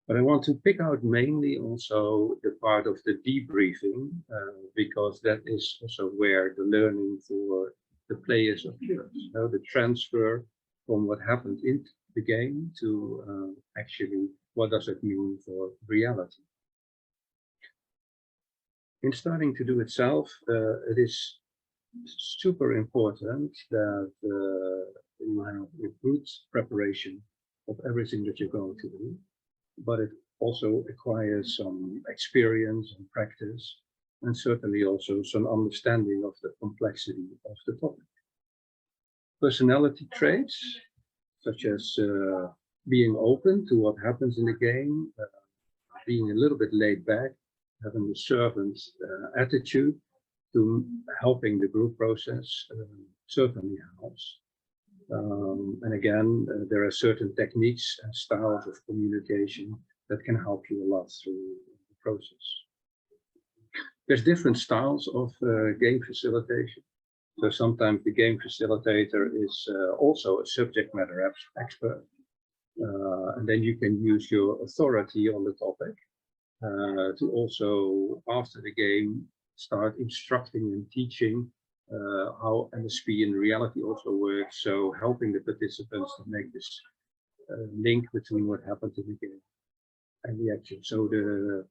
But I want to pick out mainly also the part of the debriefing, because that is also where the learning for the players occurs. The transfer from what happened in the game to actually what does it mean for reality. In starting to do itself, it is super important that you have a good preparation of everything that you're going to do, but it also requires some experience and practice, and certainly also some understanding of the complexity of the topic. Personality traits, such as being open to what happens in the game, being a little bit laid back, having a servant attitude to helping the group process, certainly helps. And again, there are certain techniques and styles of communication that can help you a lot through the process. There's different styles of game facilitation. So sometimes the game facilitator is also a subject matter expert. And then you can use your authority on the topic to also, after the game, start instructing and teaching how MSP in reality also works. So helping the participants to make this link between what happened in the game and the action. So the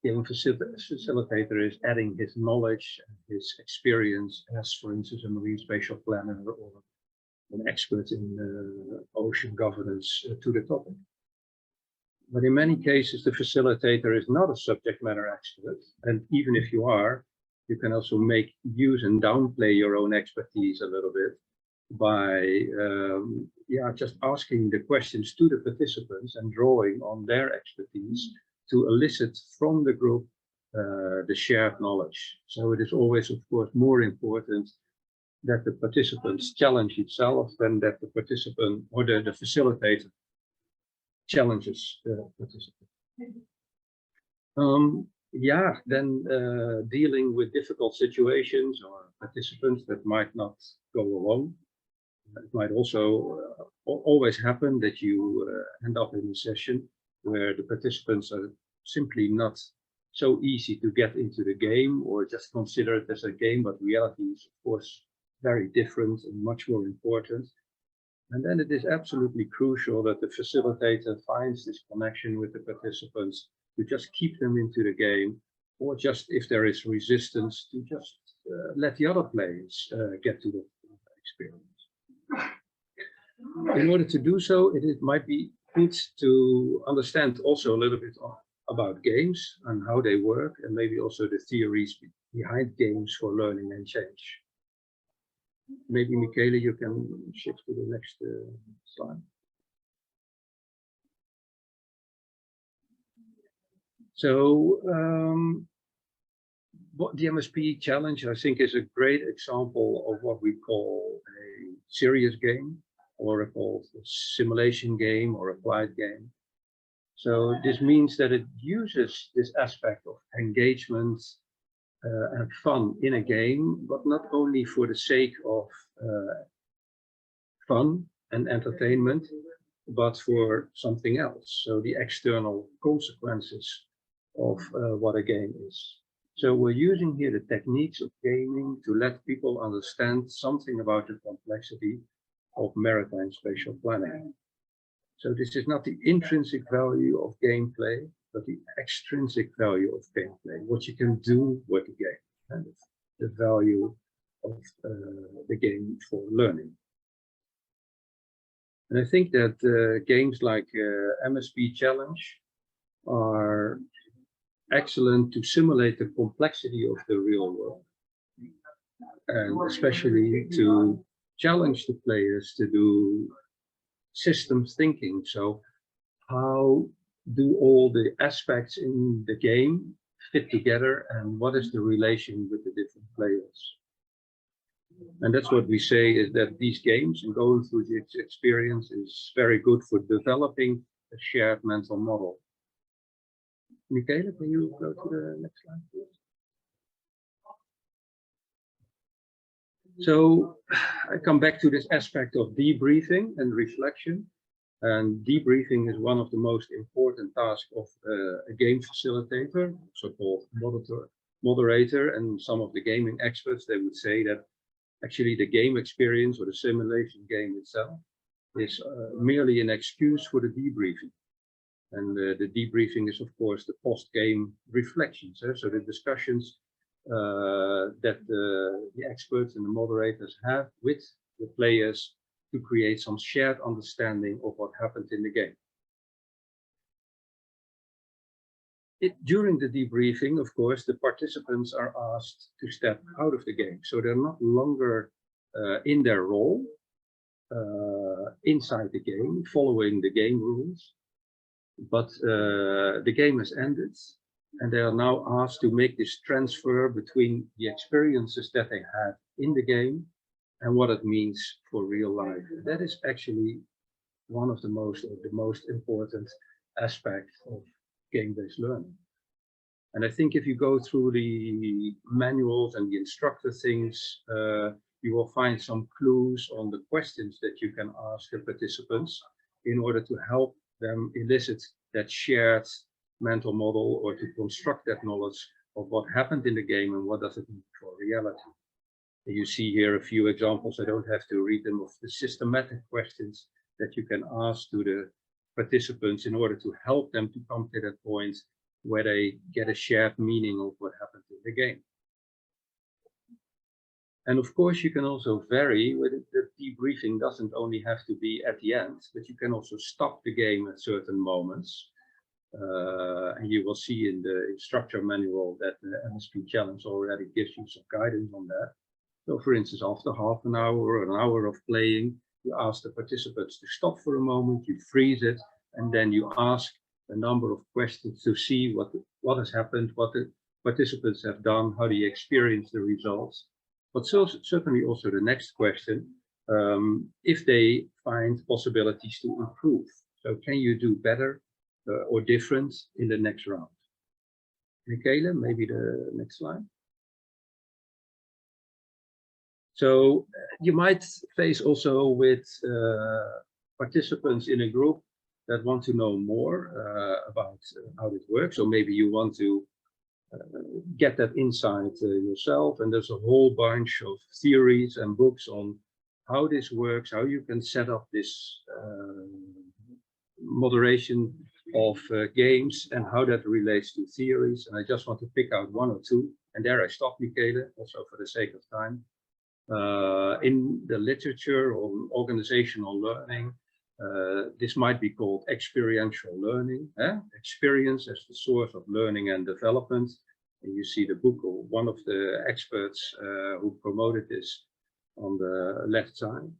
game facilitator is adding his knowledge and his experience as, for instance, a marine spatial planner or an expert in ocean governance to the topic. But in many cases, the facilitator is not a subject matter expert. And even if you are, you can also make use and downplay your own expertise a little bit by just asking the questions to the participants and drawing on their expertise to elicit from the group the shared knowledge. So it is always, of course, more important that the participants challenge itself than that the participant or the facilitator challenges the participant. Then dealing with difficult situations or participants that might not go along. It might also always happen that you end up in a session where the participants are simply not so easy to get into the game or just consider it as a game, but reality is, of course, very different and much more important. And then it is absolutely crucial that the facilitator finds this connection with the participants to just keep them into the game, or just if there is resistance, to just let the other players get to the experience. In order to do so, it might be good to understand also a little bit about games and how they work, and maybe also the theories behind games for learning and change. Maybe Michele, you can shift to the next slide. So what the MSP challenge, I think, is a great example of what we call a serious game, or called a simulation game or applied game. So this means that it uses this aspect of engagement and fun in a game, but not only for the sake of fun and entertainment, but for something else. So the external consequences of what a game is. So we're using here the techniques of gaming to let people understand something about the complexity of maritime spatial planning. So this is not the intrinsic value of gameplay, but the extrinsic value of gameplay, what you can do with the game, and the value of the game for learning. And I think that games like MSP Challenge are excellent to simulate the complexity of the real world, and especially to challenge the players to do systems thinking. So how do all the aspects in the game fit together, and what is the relation with the different players? And that's what we say, is that these games and going through this experience is very good for developing a shared mental model. Michele, can you go to the next slide, please? So I come back to this aspect of debriefing and reflection. And debriefing is one of the most important tasks of a game facilitator, so-called moderator, and some of the gaming experts, they would say that actually the game experience or the simulation game itself is merely an excuse for the debriefing. And the debriefing is, of course, the post-game reflections. So the discussions that the experts and the moderators have with the players to create some shared understanding of what happened in the game. During the debriefing, of course, the participants are asked to step out of the game. So they're not longer in their role inside the game, following the game rules, but the game has ended and they are now asked to make this transfer between the experiences that they had in the game and what it means for real life. That is actually one of the most important aspects of game-based learning. And I think if you go through the manuals and the instructor things, you will find some clues on the questions that you can ask the participants in order to help them elicit that shared mental model or to construct that knowledge of what happened in the game and what does it mean for reality. You see here a few examples, I don't have to read them, of the systematic questions that you can ask to the participants in order to help them to come to that point where they get a shared meaning of what happened in the game. And of course, you can also vary with it. The debriefing doesn't only have to be at the end, but you can also stop the game at certain moments. And you will see in the instructor manual that the MSP challenge already gives you some guidance on that. So for instance, after half an hour or an hour of playing, you ask the participants to stop for a moment, you freeze it, and then you ask a number of questions to see what has happened, what the participants have done, how they experience the results. But so, certainly also the next question, if they find possibilities to improve. So can you do better or different in the next round? Michele, maybe the next slide. So you might face also with participants in a group that want to know more about how it works. So maybe you want to get that insight yourself, and there's a whole bunch of theories and books on how this works, how you can set up this moderation of games and how that relates to theories. And I just want to pick out one or two, and there I stop, Michele, also for the sake of time. In the literature on organizational learning, this might be called experiential learning, experience as the source of learning and development. And you see the book of one of the experts who promoted this on the left side.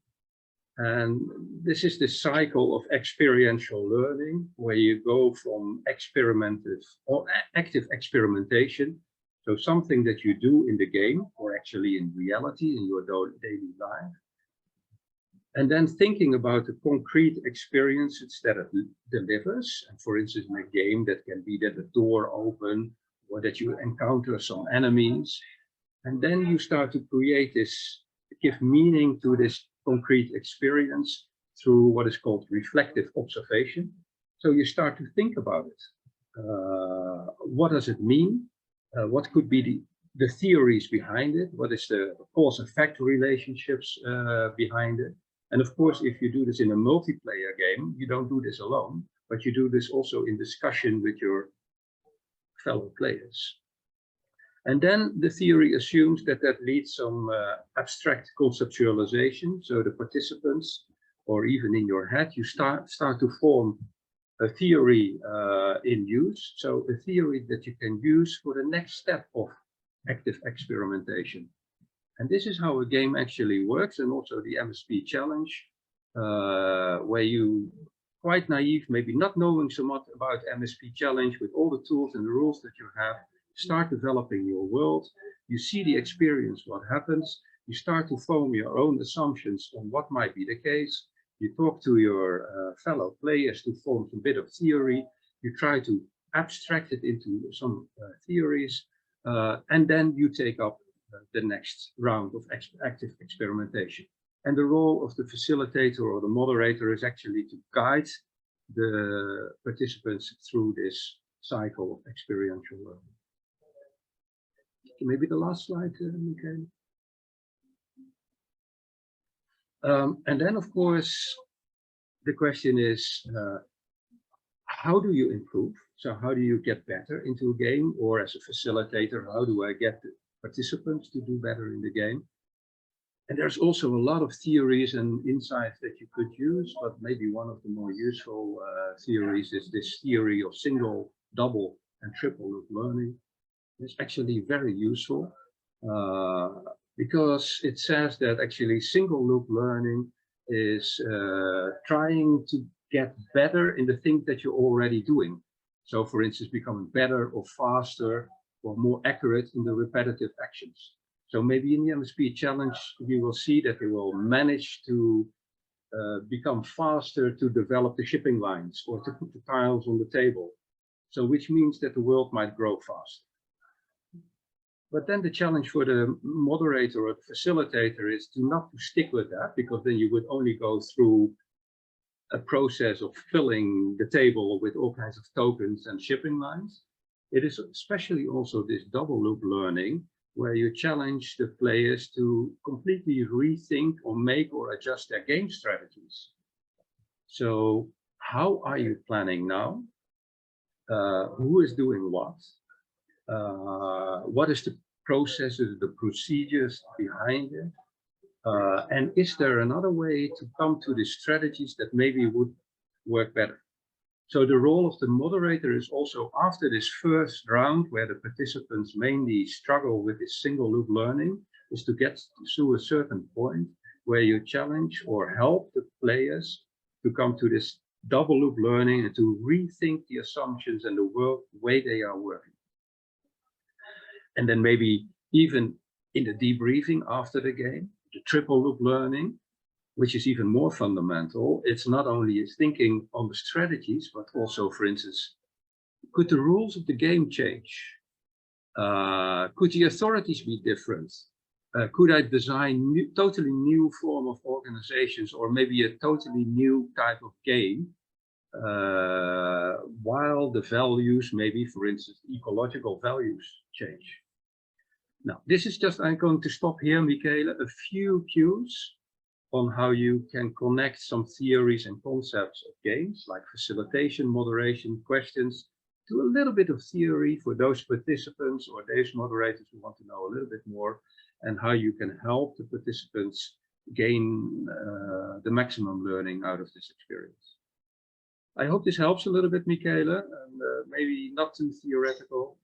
And this is the cycle of experiential learning, where you go from experimentative or active experimentation, so something that you do in the game or actually in reality in your daily life, and then thinking about the concrete experiences that it delivers. And for instance, in a game, that can be that a door opens or that you encounter some enemies. And then you start to create this, give meaning to this concrete experience through what is called reflective observation. So you start to think about it. What does it mean? What could be the theories behind it? What is the cause-effect relationships behind it? And of course, if you do this in a multiplayer game, you don't do this alone, but you do this also in discussion with your fellow players. And then the theory assumes that that leads some abstract conceptualization. So the participants, or even in your head, you start to form a theory in use. So a theory that you can use for the next step of active experimentation. And this is how a game actually works, and also the MSP challenge, where you, quite naive, maybe not knowing so much about MSP challenge, with all the tools and the rules that you have, start developing your world. You see the experience, what happens. You start to form your own assumptions on what might be the case. You talk to your fellow players to form a bit of theory. You try to abstract it into some theories, and then you take up the next round of active experimentation. And the role of the facilitator or the moderator is actually to guide the participants through this cycle of experiential learning. Maybe the last slide, Michael. And then, of course, the question is, how do you improve? So how do you get better into a game? Or as a facilitator, how do I get the participants to do better in the game? And there's also a lot of theories and insights that you could use, but maybe one of the more useful theories is this theory of single, double, and triple loop learning. It's actually very useful because it says that actually single loop learning is trying to get better in the things that you're already doing. So for instance, becoming better or faster or more accurate in the repetitive actions. So maybe in the MSP challenge, you will see that they will manage to become faster to develop the shipping lines or to put the tiles on the table. So which means that the world might grow faster. But then the challenge for the moderator or the facilitator is to not to stick with that, because then you would only go through a process of filling the table with all kinds of tokens and shipping lines. It is especially also this double loop learning where you challenge the players to completely rethink or make or adjust their game strategies. So how are you planning now? Who is doing what? What is the processes, the procedures behind it? And is there another way to come to the strategies that maybe would work better? So the role of the moderator is also after this first round where the participants mainly struggle with this single loop learning is to get to a certain point where you challenge or help the players to come to this double loop learning and to rethink the assumptions and the way they are working. And then maybe even in the debriefing after the game, the triple loop learning, which is even more fundamental. It's not only thinking on the strategies, but also, for instance, could the rules of the game change? Could the authorities be different? Could I design totally new form of organizations or maybe a totally new type of game while the values, maybe, for instance, ecological values change? Now, this is just, I'm going to stop here, Michele, a few cues on how you can connect some theories and concepts of games like facilitation, moderation, questions to a little bit of theory for those participants or those moderators who want to know a little bit more, and how you can help the participants gain the maximum learning out of this experience. I hope this helps a little bit, Michele, and maybe not too theoretical.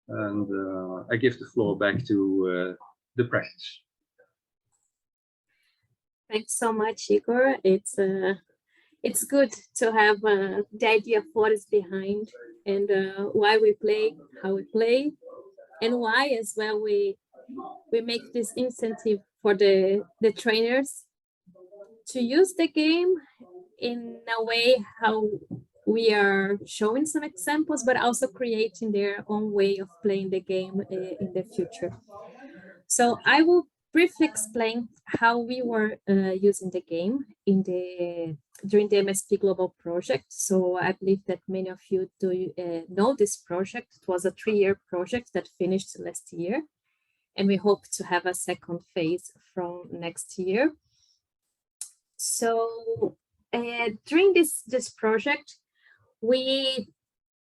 And I give the floor back to the practice. Thanks so much, Igor. It's good to have the idea of what is behind and why we play, how we play, and why as well we make this incentive for the trainers to use the game in a way how we are showing some examples, but also creating their own way of playing the game in the future. So I will briefly explain how we were using the game during the MSPglobal project. So I believe that many of you do know this project. It was a 3-year project that finished last year, and we hope to have a second phase from next year. So during this project, we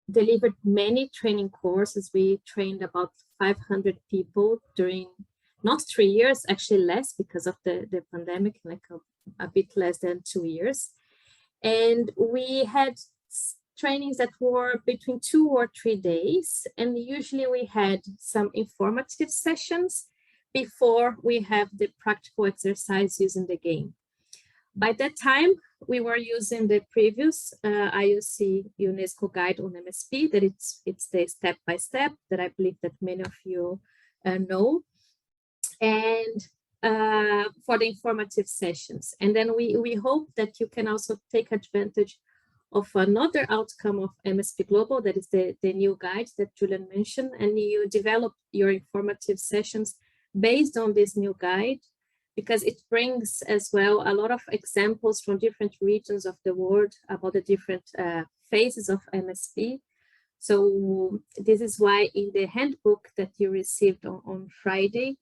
delivered many training courses. We trained about 500 people during not 3 years, actually less because of the pandemic, like a bit less than 2 years. And we had trainings that were between 2 or 3 days. And usually we had some informative sessions before we have the practical exercise using the game. By that time, we were using the previous IOC UNESCO guide on MSP, that it's the step-by-step that I believe that many of you know. And for the informative sessions. And then we hope that you can also take advantage of another outcome of MSPglobal, that is the new guide that Julian mentioned, and you develop your informative sessions based on this new guide, because it brings as well a lot of examples from different regions of the world about the different phases of MSP. So this is why in the handbook that you received on Friday,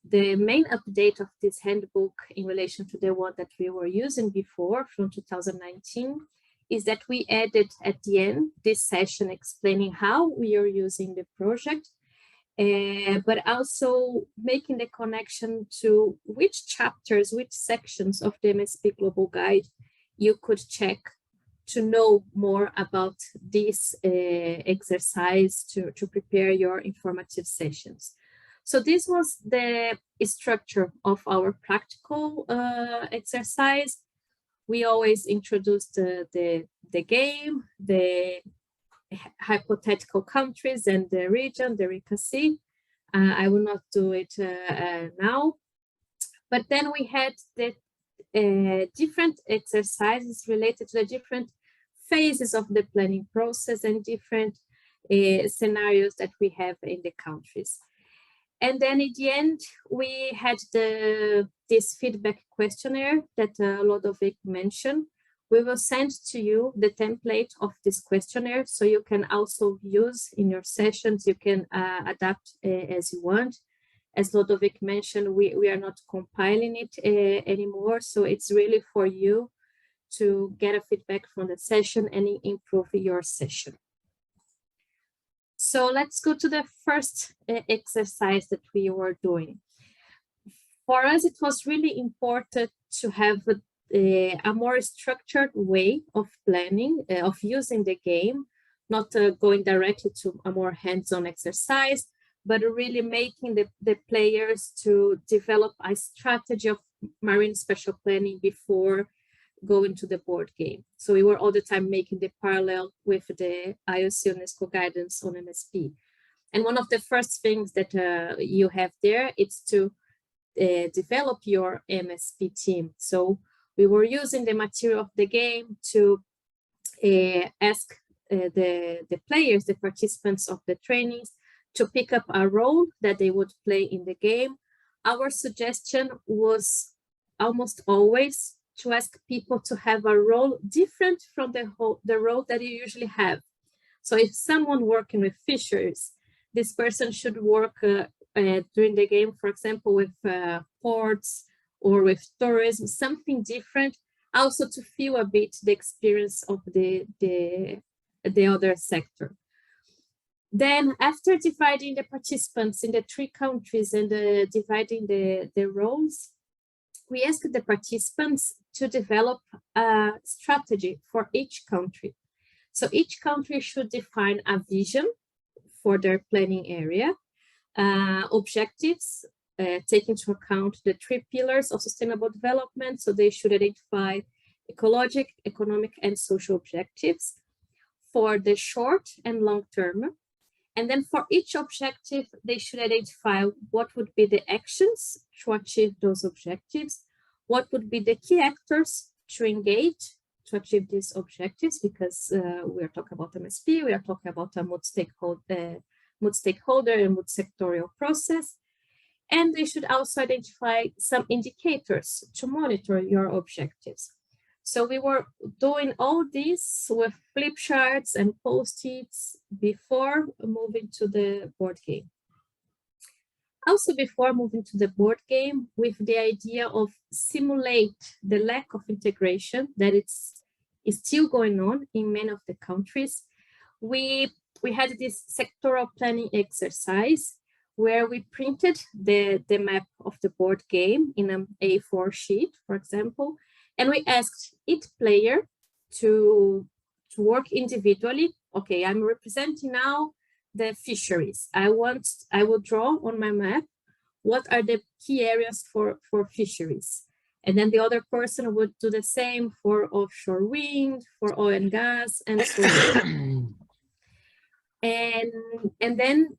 the main update of this handbook in relation to the one that we were using before from 2019 is that we added at the end this session explaining how we are using the project, but also making the connection to which chapters, which sections of the MSPglobal guide you could check to know more about this exercise to prepare your informative sessions. So this was the structure of our practical exercise. We always introduce the game, the hypothetical countries and the region, the RICA-C. I will not do it now. But then we had the different exercises related to the different phases of the planning process and different scenarios that we have in the countries. And then at the end, we had this feedback questionnaire that Ludovic mentioned. We will send to you the template of this questionnaire, so you can also use in your sessions. You can adapt as you want. As Ludovic mentioned, we are not compiling it anymore, so it's really for you to get a feedback from the session and improve your session. So let's go to the first exercise that we were doing. For us, it was really important to have a more structured way of planning, of using the game, not going directly to a more hands-on exercise, but really making the players to develop a strategy of marine spatial planning before going to the board game. So we were all the time making the parallel with the IOC UNESCO guidance on MSP. And one of the first things that you have there is to develop your MSP team. So we were using the material of the game to ask the players, the participants of the trainings, to pick up a role that they would play in the game. Our suggestion was almost always to ask people to have a role different from the role that you usually have. So if someone working with fisheries, this person should work during the game, for example, with ports or with tourism, something different, also to feel a bit the experience of the other sector. Then after dividing the participants in the 3 countries and dividing the roles, we asked the participants to develop a strategy for each country. So each country should define a vision for their planning area, objectives, take into account the 3 pillars of sustainable development. So they should identify ecologic, economic, and social objectives for the short and long term. And then for each objective, they should identify what would be the actions to achieve those objectives, what would be the key actors to engage to achieve these objectives, because we are talking about MSP, we are talking about a multi-stakeholder and multi-sectorial process. And they should also identify some indicators to monitor your objectives. So we were doing all this with flip charts and post-its before moving to the board game. Also before moving to the board game, with the idea of simulate the lack of integration that is still going on in many of the countries, we had this sectoral planning exercise where we printed the map of the board game in an A4 sheet, for example, and we asked each player to work individually. Okay, I'm representing now the fisheries. I will draw on my map what are the key areas for fisheries. And then the other person would do the same for offshore wind, for oil and gas, and so on. And then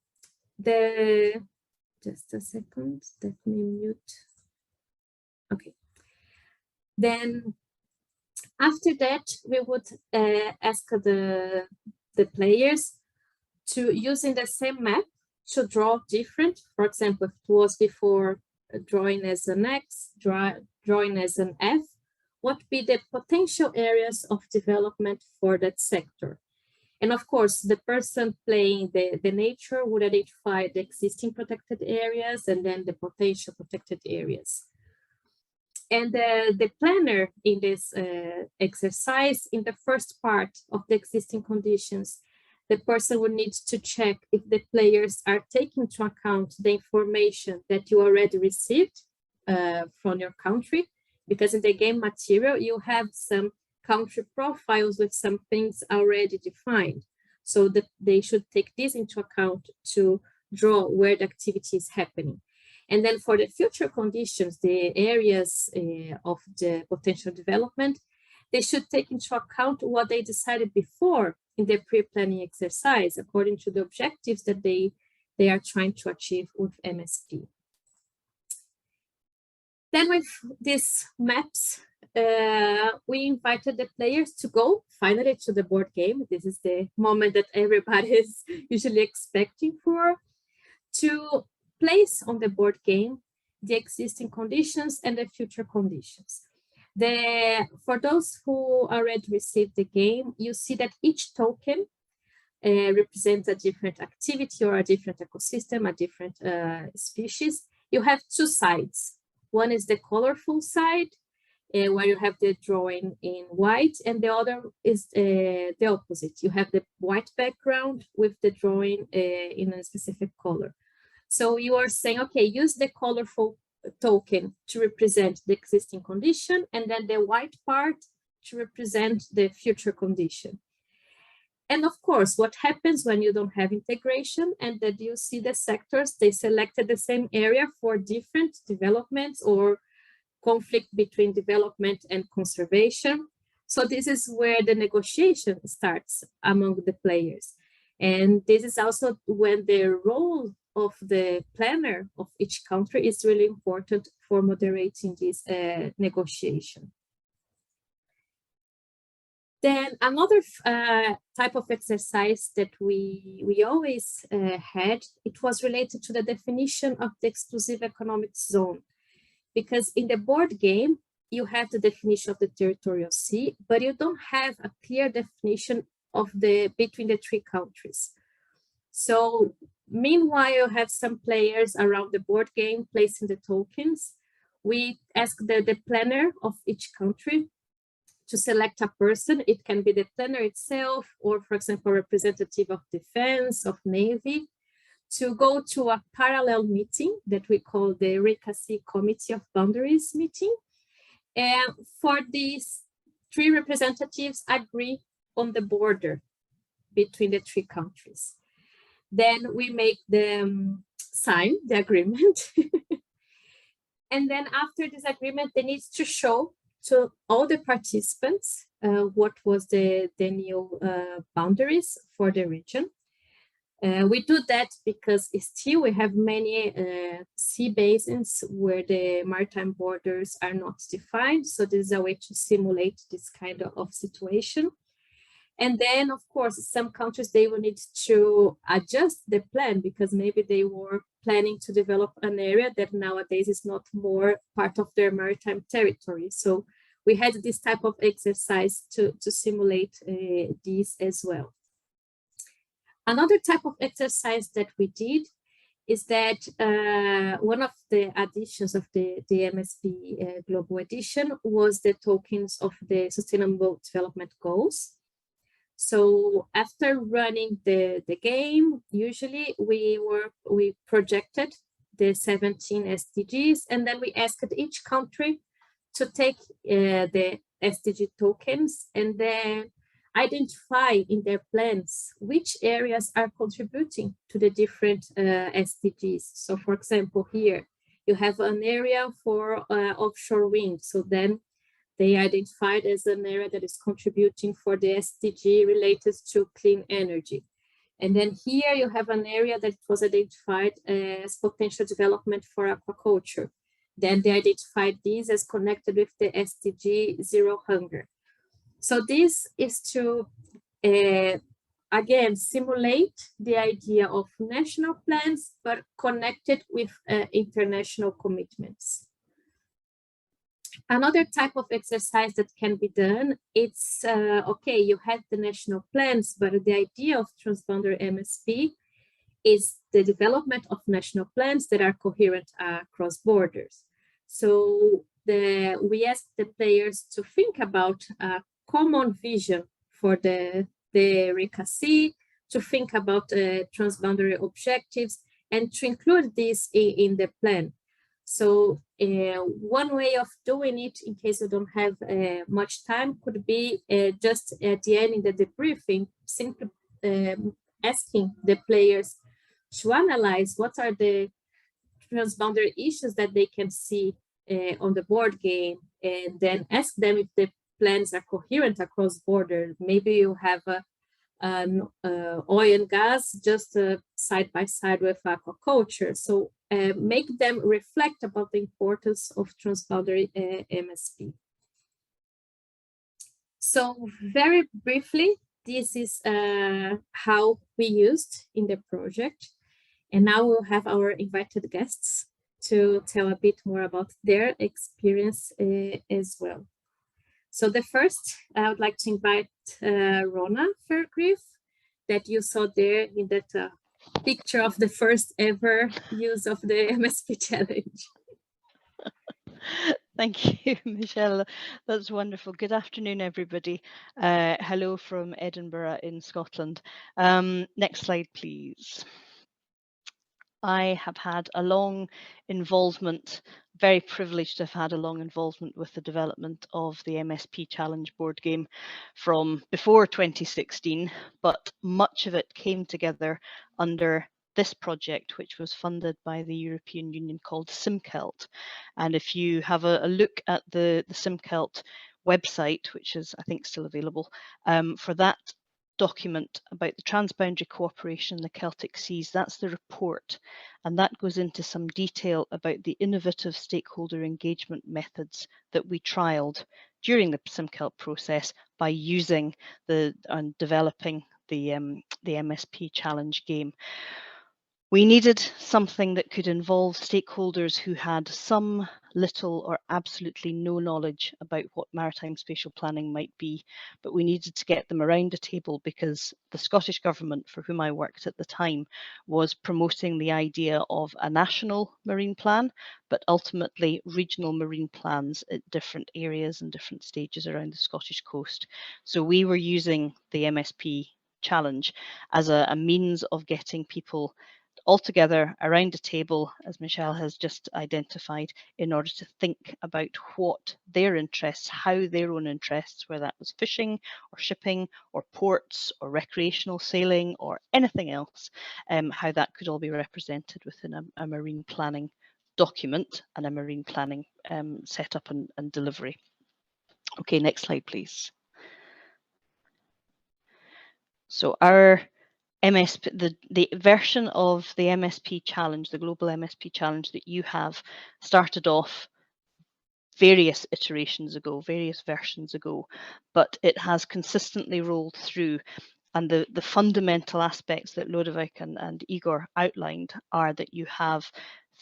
just a second, let me mute Okay. Then after that, we would ask the players to using the same map to draw different. For example, if it was before drawing as an X, drawing as an F, what would be the potential areas of development for that sector? And of course, the person playing the nature would identify the existing protected areas and then the potential protected areas. And the planner in this exercise, in the first part of the existing conditions, the person would need to check if the players are taking into account the information that you already received from your country, because in the game material, you have some country profiles with some things already defined. So that they should take this into account to draw where the activity is happening. And then for the future conditions, the areas of the potential development, they should take into account what they decided before in the pre-planning exercise, according to the objectives that they are trying to achieve with MSP. Then with these maps, we invited the players to go finally to the board game. This is the moment that everybody is usually expecting for, to place on the board game the existing conditions and the future conditions. For those who already received the game, you see that each token represents a different activity or a different ecosystem, a different species. You have two sides. One is the colorful side, where you have the drawing in white, and the other is the opposite. You have the white background with the drawing in a specific color. So you are saying, okay, use the colorful token to represent the existing condition, and then the white part to represent the future condition. And of course, what happens when you don't have integration and that you see the sectors, they selected the same area for different developments or conflict between development and conservation. So this is where the negotiation starts among the players. And this is also when the role of the planner of each country is really important for moderating this negotiation. Then another type of exercise that we always had, it was related to the definition of the exclusive economic zone. Because in the board game, you have the definition of the territorial sea, but you don't have a clear definition of between the three countries. So meanwhile, you have some players around the board game placing the tokens. We ask the planner of each country to select a person. It can be the planner itself, or for example, a representative of defense, of Navy, to go to a parallel meeting that we call the RICAC Committee of Boundaries meeting. And for these three representatives agree on the border between the three countries. Then we make them sign the agreement. And then after this agreement, they need to show to all the participants what was the new boundaries for the region. We do that because still we have many sea basins where the maritime borders are not defined. So this is a way to simulate this kind of situation. And then, of course, some countries, they will need to adjust the plan because maybe they were planning to develop an area that nowadays is not more part of their maritime territory. So we had this type of exercise to simulate these as well. Another type of exercise that we did is that one of the additions of the MSP Global Edition was the tokens of the Sustainable Development Goals. So after running the game, usually we projected the 17 SDGs, and then we asked each country to take the SDG tokens and then identify in their plans which areas are contributing to the different SDGs. So for example, here you have an area for offshore wind. So then they identified as an area that is contributing for the SDG related to clean energy. And then here you have an area that was identified as potential development for aquaculture. Then they identified these as connected with the SDG Zero Hunger. So this is to, again, simulate the idea of national plans, but connected with international commitments. Another type of exercise that can be done, it's, okay, you have the national plans, but the idea of transboundary MSP is the development of national plans that are coherent across borders. So we ask the players to think about a common vision for the RICA-C, to think about transboundary objectives, and to include this in the plan. So one way of doing it, in case you don't have much time, could be just at the end in the debriefing, simply asking the players to analyze what are the transboundary issues that they can see on the board game, and then ask them if the plans are coherent across borders. Maybe you have oil and gas just side by side with aquaculture. So make them reflect about the importance of transboundary MSP. So very briefly, this is how we used in the project. And now we'll have our invited guests to tell a bit more about their experience as well. So the first, I would like to invite Rona Fairgrieve, that you saw there in that picture of the first ever use of the MSP challenge. Thank you, Michelle. That's wonderful. Good afternoon, everybody. Hello from Edinburgh in Scotland. Next slide, please. I have had a long involvement, very privileged to have had a long involvement with the development of the MSP Challenge board game from before 2016, but much of it came together under this project, which was funded by the European Union, called SimCelt. And if you have a look at the SimCelt website, which is, I think, still available, for that document about the transboundary cooperation in the Celtic Seas, that's the report, and that goes into some detail about the innovative stakeholder engagement methods that we trialed during the SimCelt process by using and developing the MSP Challenge game. We needed something that could involve stakeholders who had some little or absolutely no knowledge about what maritime spatial planning might be, but we needed to get them around a table because the Scottish Government, for whom I worked at the time, was promoting the idea of a national marine plan, but ultimately regional marine plans at different areas and different stages around the Scottish coast. So we were using the MSP Challenge as a means of getting people all together around a table, as Michelle has just identified, in order to think about what their interests, how their own interests, whether that was fishing or shipping or ports or recreational sailing or anything else, how that could all be represented within a marine planning document and a marine planning setup and delivery. Okay, next slide, please. So our MSP, the version of the MSP challenge, the global MSP challenge that you have, started off various iterations ago, various versions ago, but it has consistently rolled through. And the fundamental aspects that Lodewijk and Igor outlined are that you have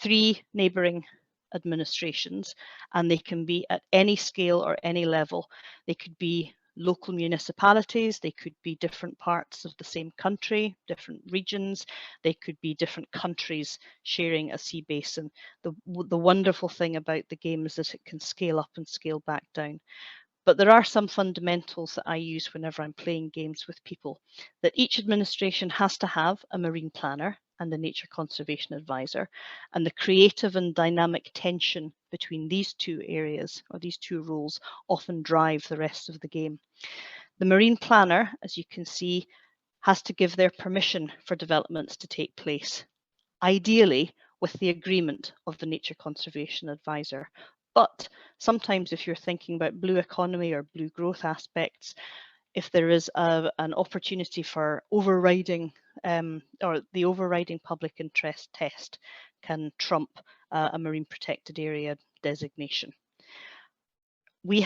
3 neighbouring administrations, and they can be at any scale or any level. They could be local municipalities, they could be different parts of the same country, different regions, they could be different countries sharing a sea basin. The wonderful thing about the game is that it can scale up and scale back down. But there are some fundamentals that I use whenever I'm playing games with people, that each administration has to have a marine planner and a nature conservation advisor, and the creative and dynamic tension between these 2 areas or these 2 roles often drive the rest of the game. The marine planner, as you can see, has to give their permission for developments to take place, ideally with the agreement of the nature conservation advisor. But sometimes if you're thinking about blue economy or blue growth aspects, if there is an opportunity for overriding or the overriding public interest test can trump a marine protected area designation. We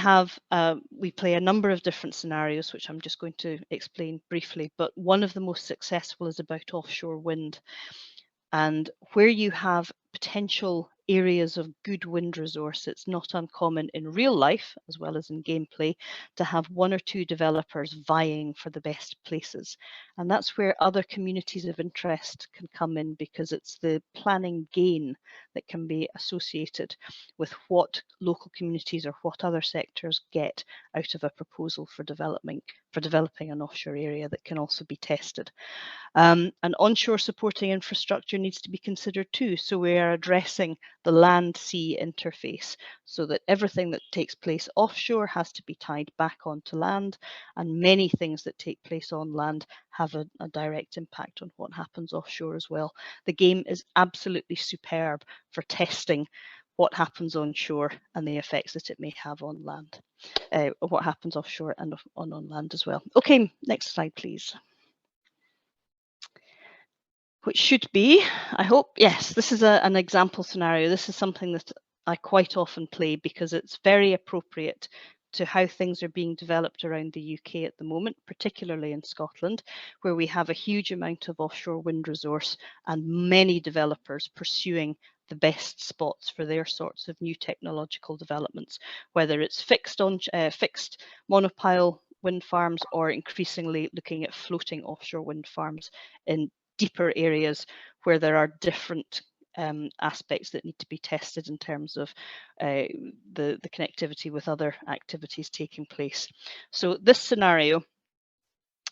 play a number of different scenarios, which I'm just going to explain briefly, but one of the most successful is about offshore wind. And where you have potential areas of good wind resource, it's not uncommon in real life, as well as in gameplay, to have one or two developers vying for the best places. And that's where other communities of interest can come in, because it's the planning gain that can be associated with what local communities or what other sectors get out of a proposal for developing an offshore area that can also be tested. And onshore supporting infrastructure needs to be considered too. So we are addressing the land-sea interface, so that everything that takes place offshore has to be tied back onto land, and many things that take place on land have a direct impact on what happens offshore as well. The game is absolutely superb for testing what happens onshore and the effects that it may have on land, what happens offshore and on land as well. Okay, next slide, please. Which should be, I hope, yes, this is an example scenario. This is something that I quite often play because it's very appropriate to how things are being developed around the UK at the moment, particularly in Scotland, where we have a huge amount of offshore wind resource and many developers pursuing the best spots for their sorts of new technological developments, whether it's fixed monopile wind farms or increasingly looking at floating offshore wind farms in deeper areas where there are different aspects that need to be tested in terms of the connectivity with other activities taking place. So this scenario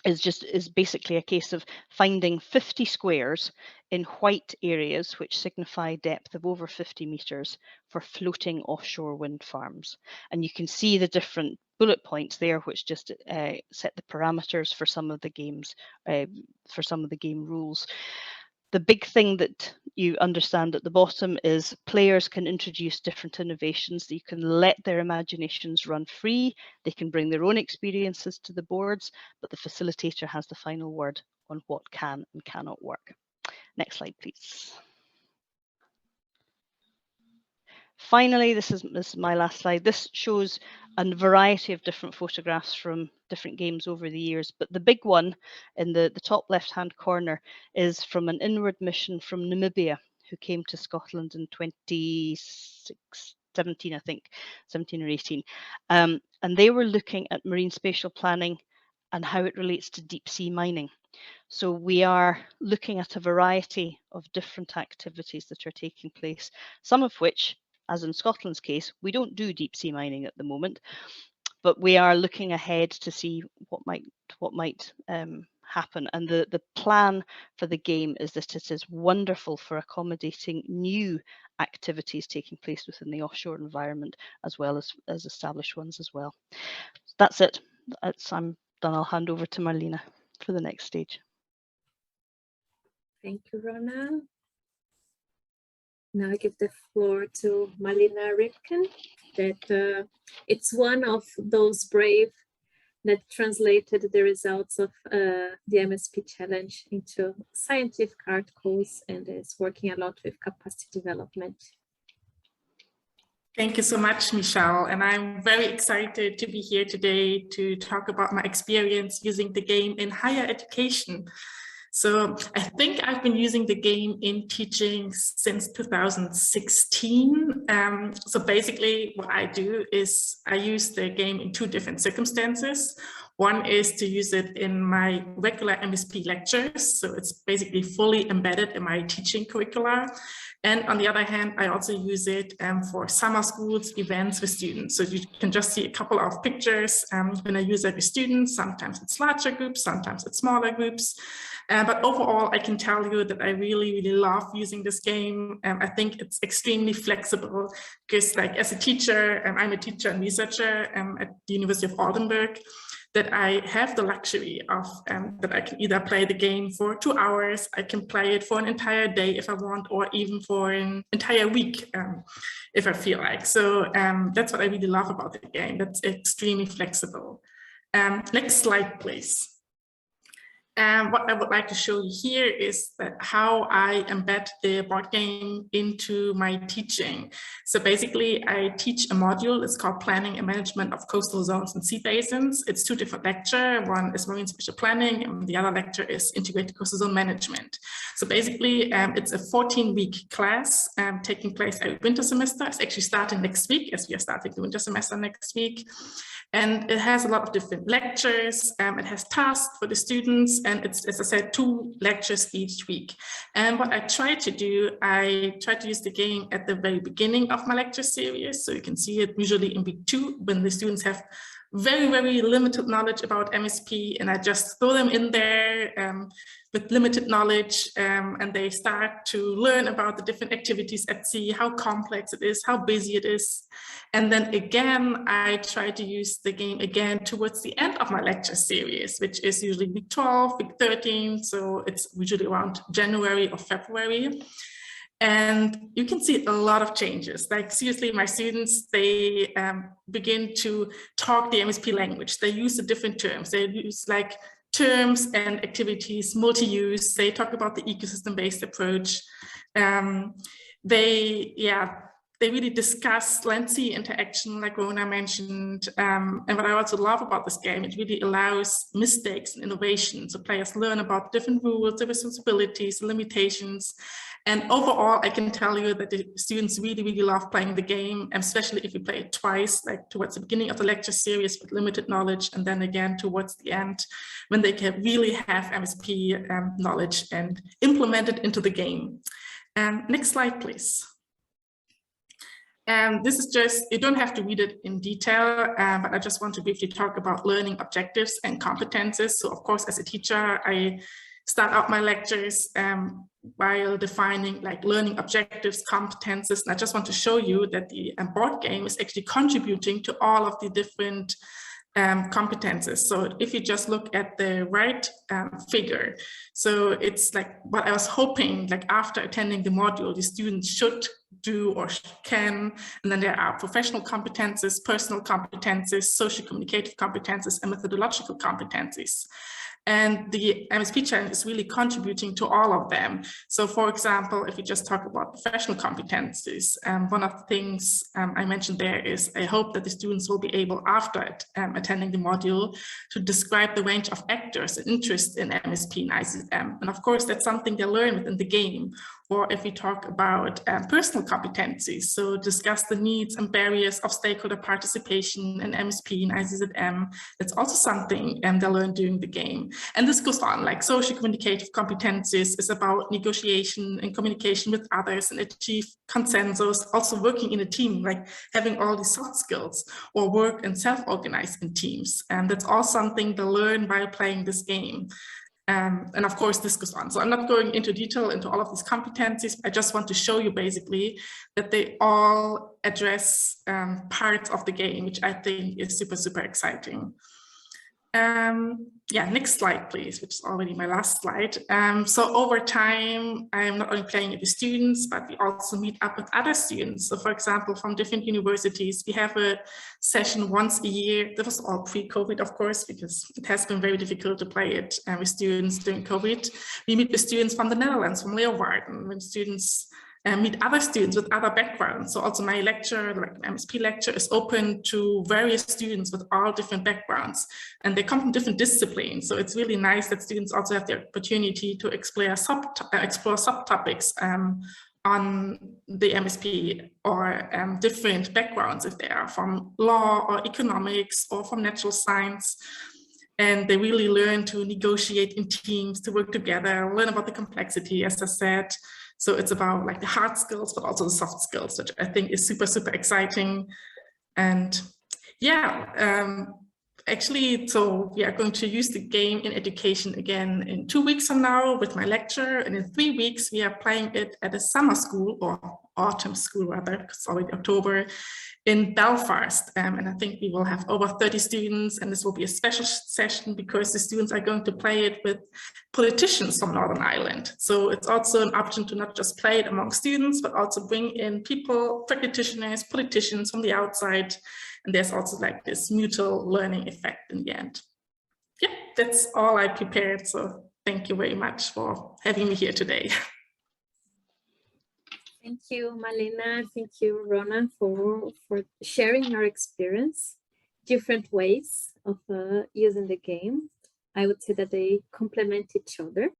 is basically a case of finding 50 squares in white areas which signify depth of over 50 meters for floating offshore wind farms. And you can see the different bullet points there, which just set the parameters for some of the games, for some of the game rules. The big thing that you understand at the bottom is players can introduce different innovations. You can let their imaginations run free. They can bring their own experiences to the boards, but the facilitator has the final word on what can and cannot work. Next slide, please. Finally, this is my last slide. This shows a variety of different photographs from different games over the years, but the big one in the top left-hand corner is from an inward mission from Namibia, who came to Scotland in 2017, I think, 17 or 18. And they were looking at marine spatial planning and how it relates to deep sea mining. So we are looking at a variety of different activities that are taking place, some of which, as in Scotland's case, we don't do deep sea mining at the moment, but we are looking ahead to see what might happen. And the plan for the game is that it is wonderful for accommodating new activities taking place within the offshore environment, as well as established ones as well. That's it. I'm done. I'll hand over to Marlene for the next stage. Thank you, Rona. Now I give the floor to Malina Ripken. That it's one of those brave that translated the results of the MSP challenge into scientific articles and is working a lot with capacity development. Thank you so much, Michelle. And I'm very excited to be here today to talk about my experience using the game in higher education. So I think I've been using the game in teaching since 2016. So basically what I do is I use the game in two different circumstances. One is to use it in my regular MSP lectures. So it's basically fully embedded in my teaching curricula. And on the other hand, I also use it for summer schools, events with students. So you can just see a couple of pictures when I use it with students. Sometimes it's larger groups, sometimes it's smaller groups. But overall, I can tell you that I really, really love using this game. I think it's extremely flexible because, like, as a teacher, I'm a teacher and researcher at the University of Oldenburg, that I have the luxury of that I can either play the game for 2 hours, I can play it for an entire day if I want, or even for an entire week if I feel like. So that's what I really love about the game. That's extremely flexible. Next slide, please. And what I would like to show you here is that how I embed the board game into my teaching. So basically, I teach a module. It's called Planning and Management of Coastal Zones and Sea Basins. It's 2 different lectures. One is Marine Spatial Planning, and the other lecture is Integrated Coastal Zone Management. So basically, it's a 14-week class taking place every winter semester. It's actually starting next week, as we are starting the winter semester next week. And it has a lot of different lectures. It has tasks for the students, and it's, as I said, 2 lectures each week. And what I try to do, I try to use the game at the very beginning of my lecture series. So you can see it usually in week 2 when the students have very, very limited knowledge about MSP, and I just throw them in there with limited knowledge, and they start to learn about the different activities at sea, how complex it is, how busy it is. And then again, I try to use the game again towards the end of my lecture series, which is usually week 12, week 13. So it's usually around January or February. And you can see a lot of changes. Like seriously, my students, they begin to talk the MSP language. They use the different terms. They use like terms and activities, multi-use. They talk about the ecosystem-based approach. They really discuss land sea interaction, like Rona mentioned. And what I also love about this game, it really allows mistakes and innovation. So players learn about different rules, the responsibilities, limitations. And overall, I can tell you that the students really, really love playing the game, especially if you play it twice, like towards the beginning of the lecture series with limited knowledge, and then again towards the end, when they can really have MSP knowledge and implement it into the game. Next slide, please. This is just, you don't have to read it in detail, but I just want to briefly talk about learning objectives and competences. So of course, as a teacher, I start out my lectures while defining like learning objectives, competences. And I just want to show you that the board game is actually contributing to all of the different competences. So if you just look at the right figure, so it's like what I was hoping, like after attending the module, the students should do or can, and then there are professional competences, personal competences, social communicative competences, and methodological competencies. And the MSP challenge is really contributing to all of them. So for example, if we just talk about professional competencies, one of the things I mentioned there is I hope that the students will be able, after attending the module, to describe the range of actors and interest in MSP and ICZM. And of course, that's something they learn within the game. Or if we talk about personal competencies, so discuss the needs and barriers of stakeholder participation in MSP and ICZM, that's also something they learn during the game. And this goes on, like social communicative competencies is about negotiation and communication with others and achieve consensus, also working in a team, like having all these soft skills, or work and self-organize in teams. And that's all something they learn while playing this game. And of course, this goes on. So I'm not going into detail into all of these competencies. I just want to show you basically that they all address parts of the game, which I think is super, super exciting. Yeah, next slide, please, which is already my last slide. So over time, I'm not only playing with the students, but we also meet up with other students. So for example, from different universities, we have a session once a year. That was all pre-COVID, of course, because it has been very difficult to play it with students during COVID. We meet with students from the Netherlands, from Leeuwarden, when students meet other students with other backgrounds. So also my lecture, like MSP lecture, is open to various students with all different backgrounds, and they come from different disciplines. So it's really nice that students also have the opportunity to explore subtopics on the MSP, or different backgrounds, if they are from law or economics or from natural science. And they really learn to negotiate in teams, to work together, learn about the complexity, as I said. So it's about like the hard skills, but also the soft skills, which I think is super, super exciting. And yeah, actually, so we are going to use the game in education again in 2 weeks from now with my lecture. And in 3 weeks, we are playing it at a summer school, or autumn school rather, because it's already October, in Belfast. And I think we will have over 30 students, and this will be a special session because the students are going to play it with politicians from Northern Ireland. So it's also an option to not just play it among students, but also bring in people, practitioners, politicians from the outside. And there's also like this mutual learning effect in the end. Yeah. that's all I prepared. So thank you very much for having me here today. Thank you, Malena. Thank you, Rona, for sharing your experience, different ways of using the game. I would say that they complement each other.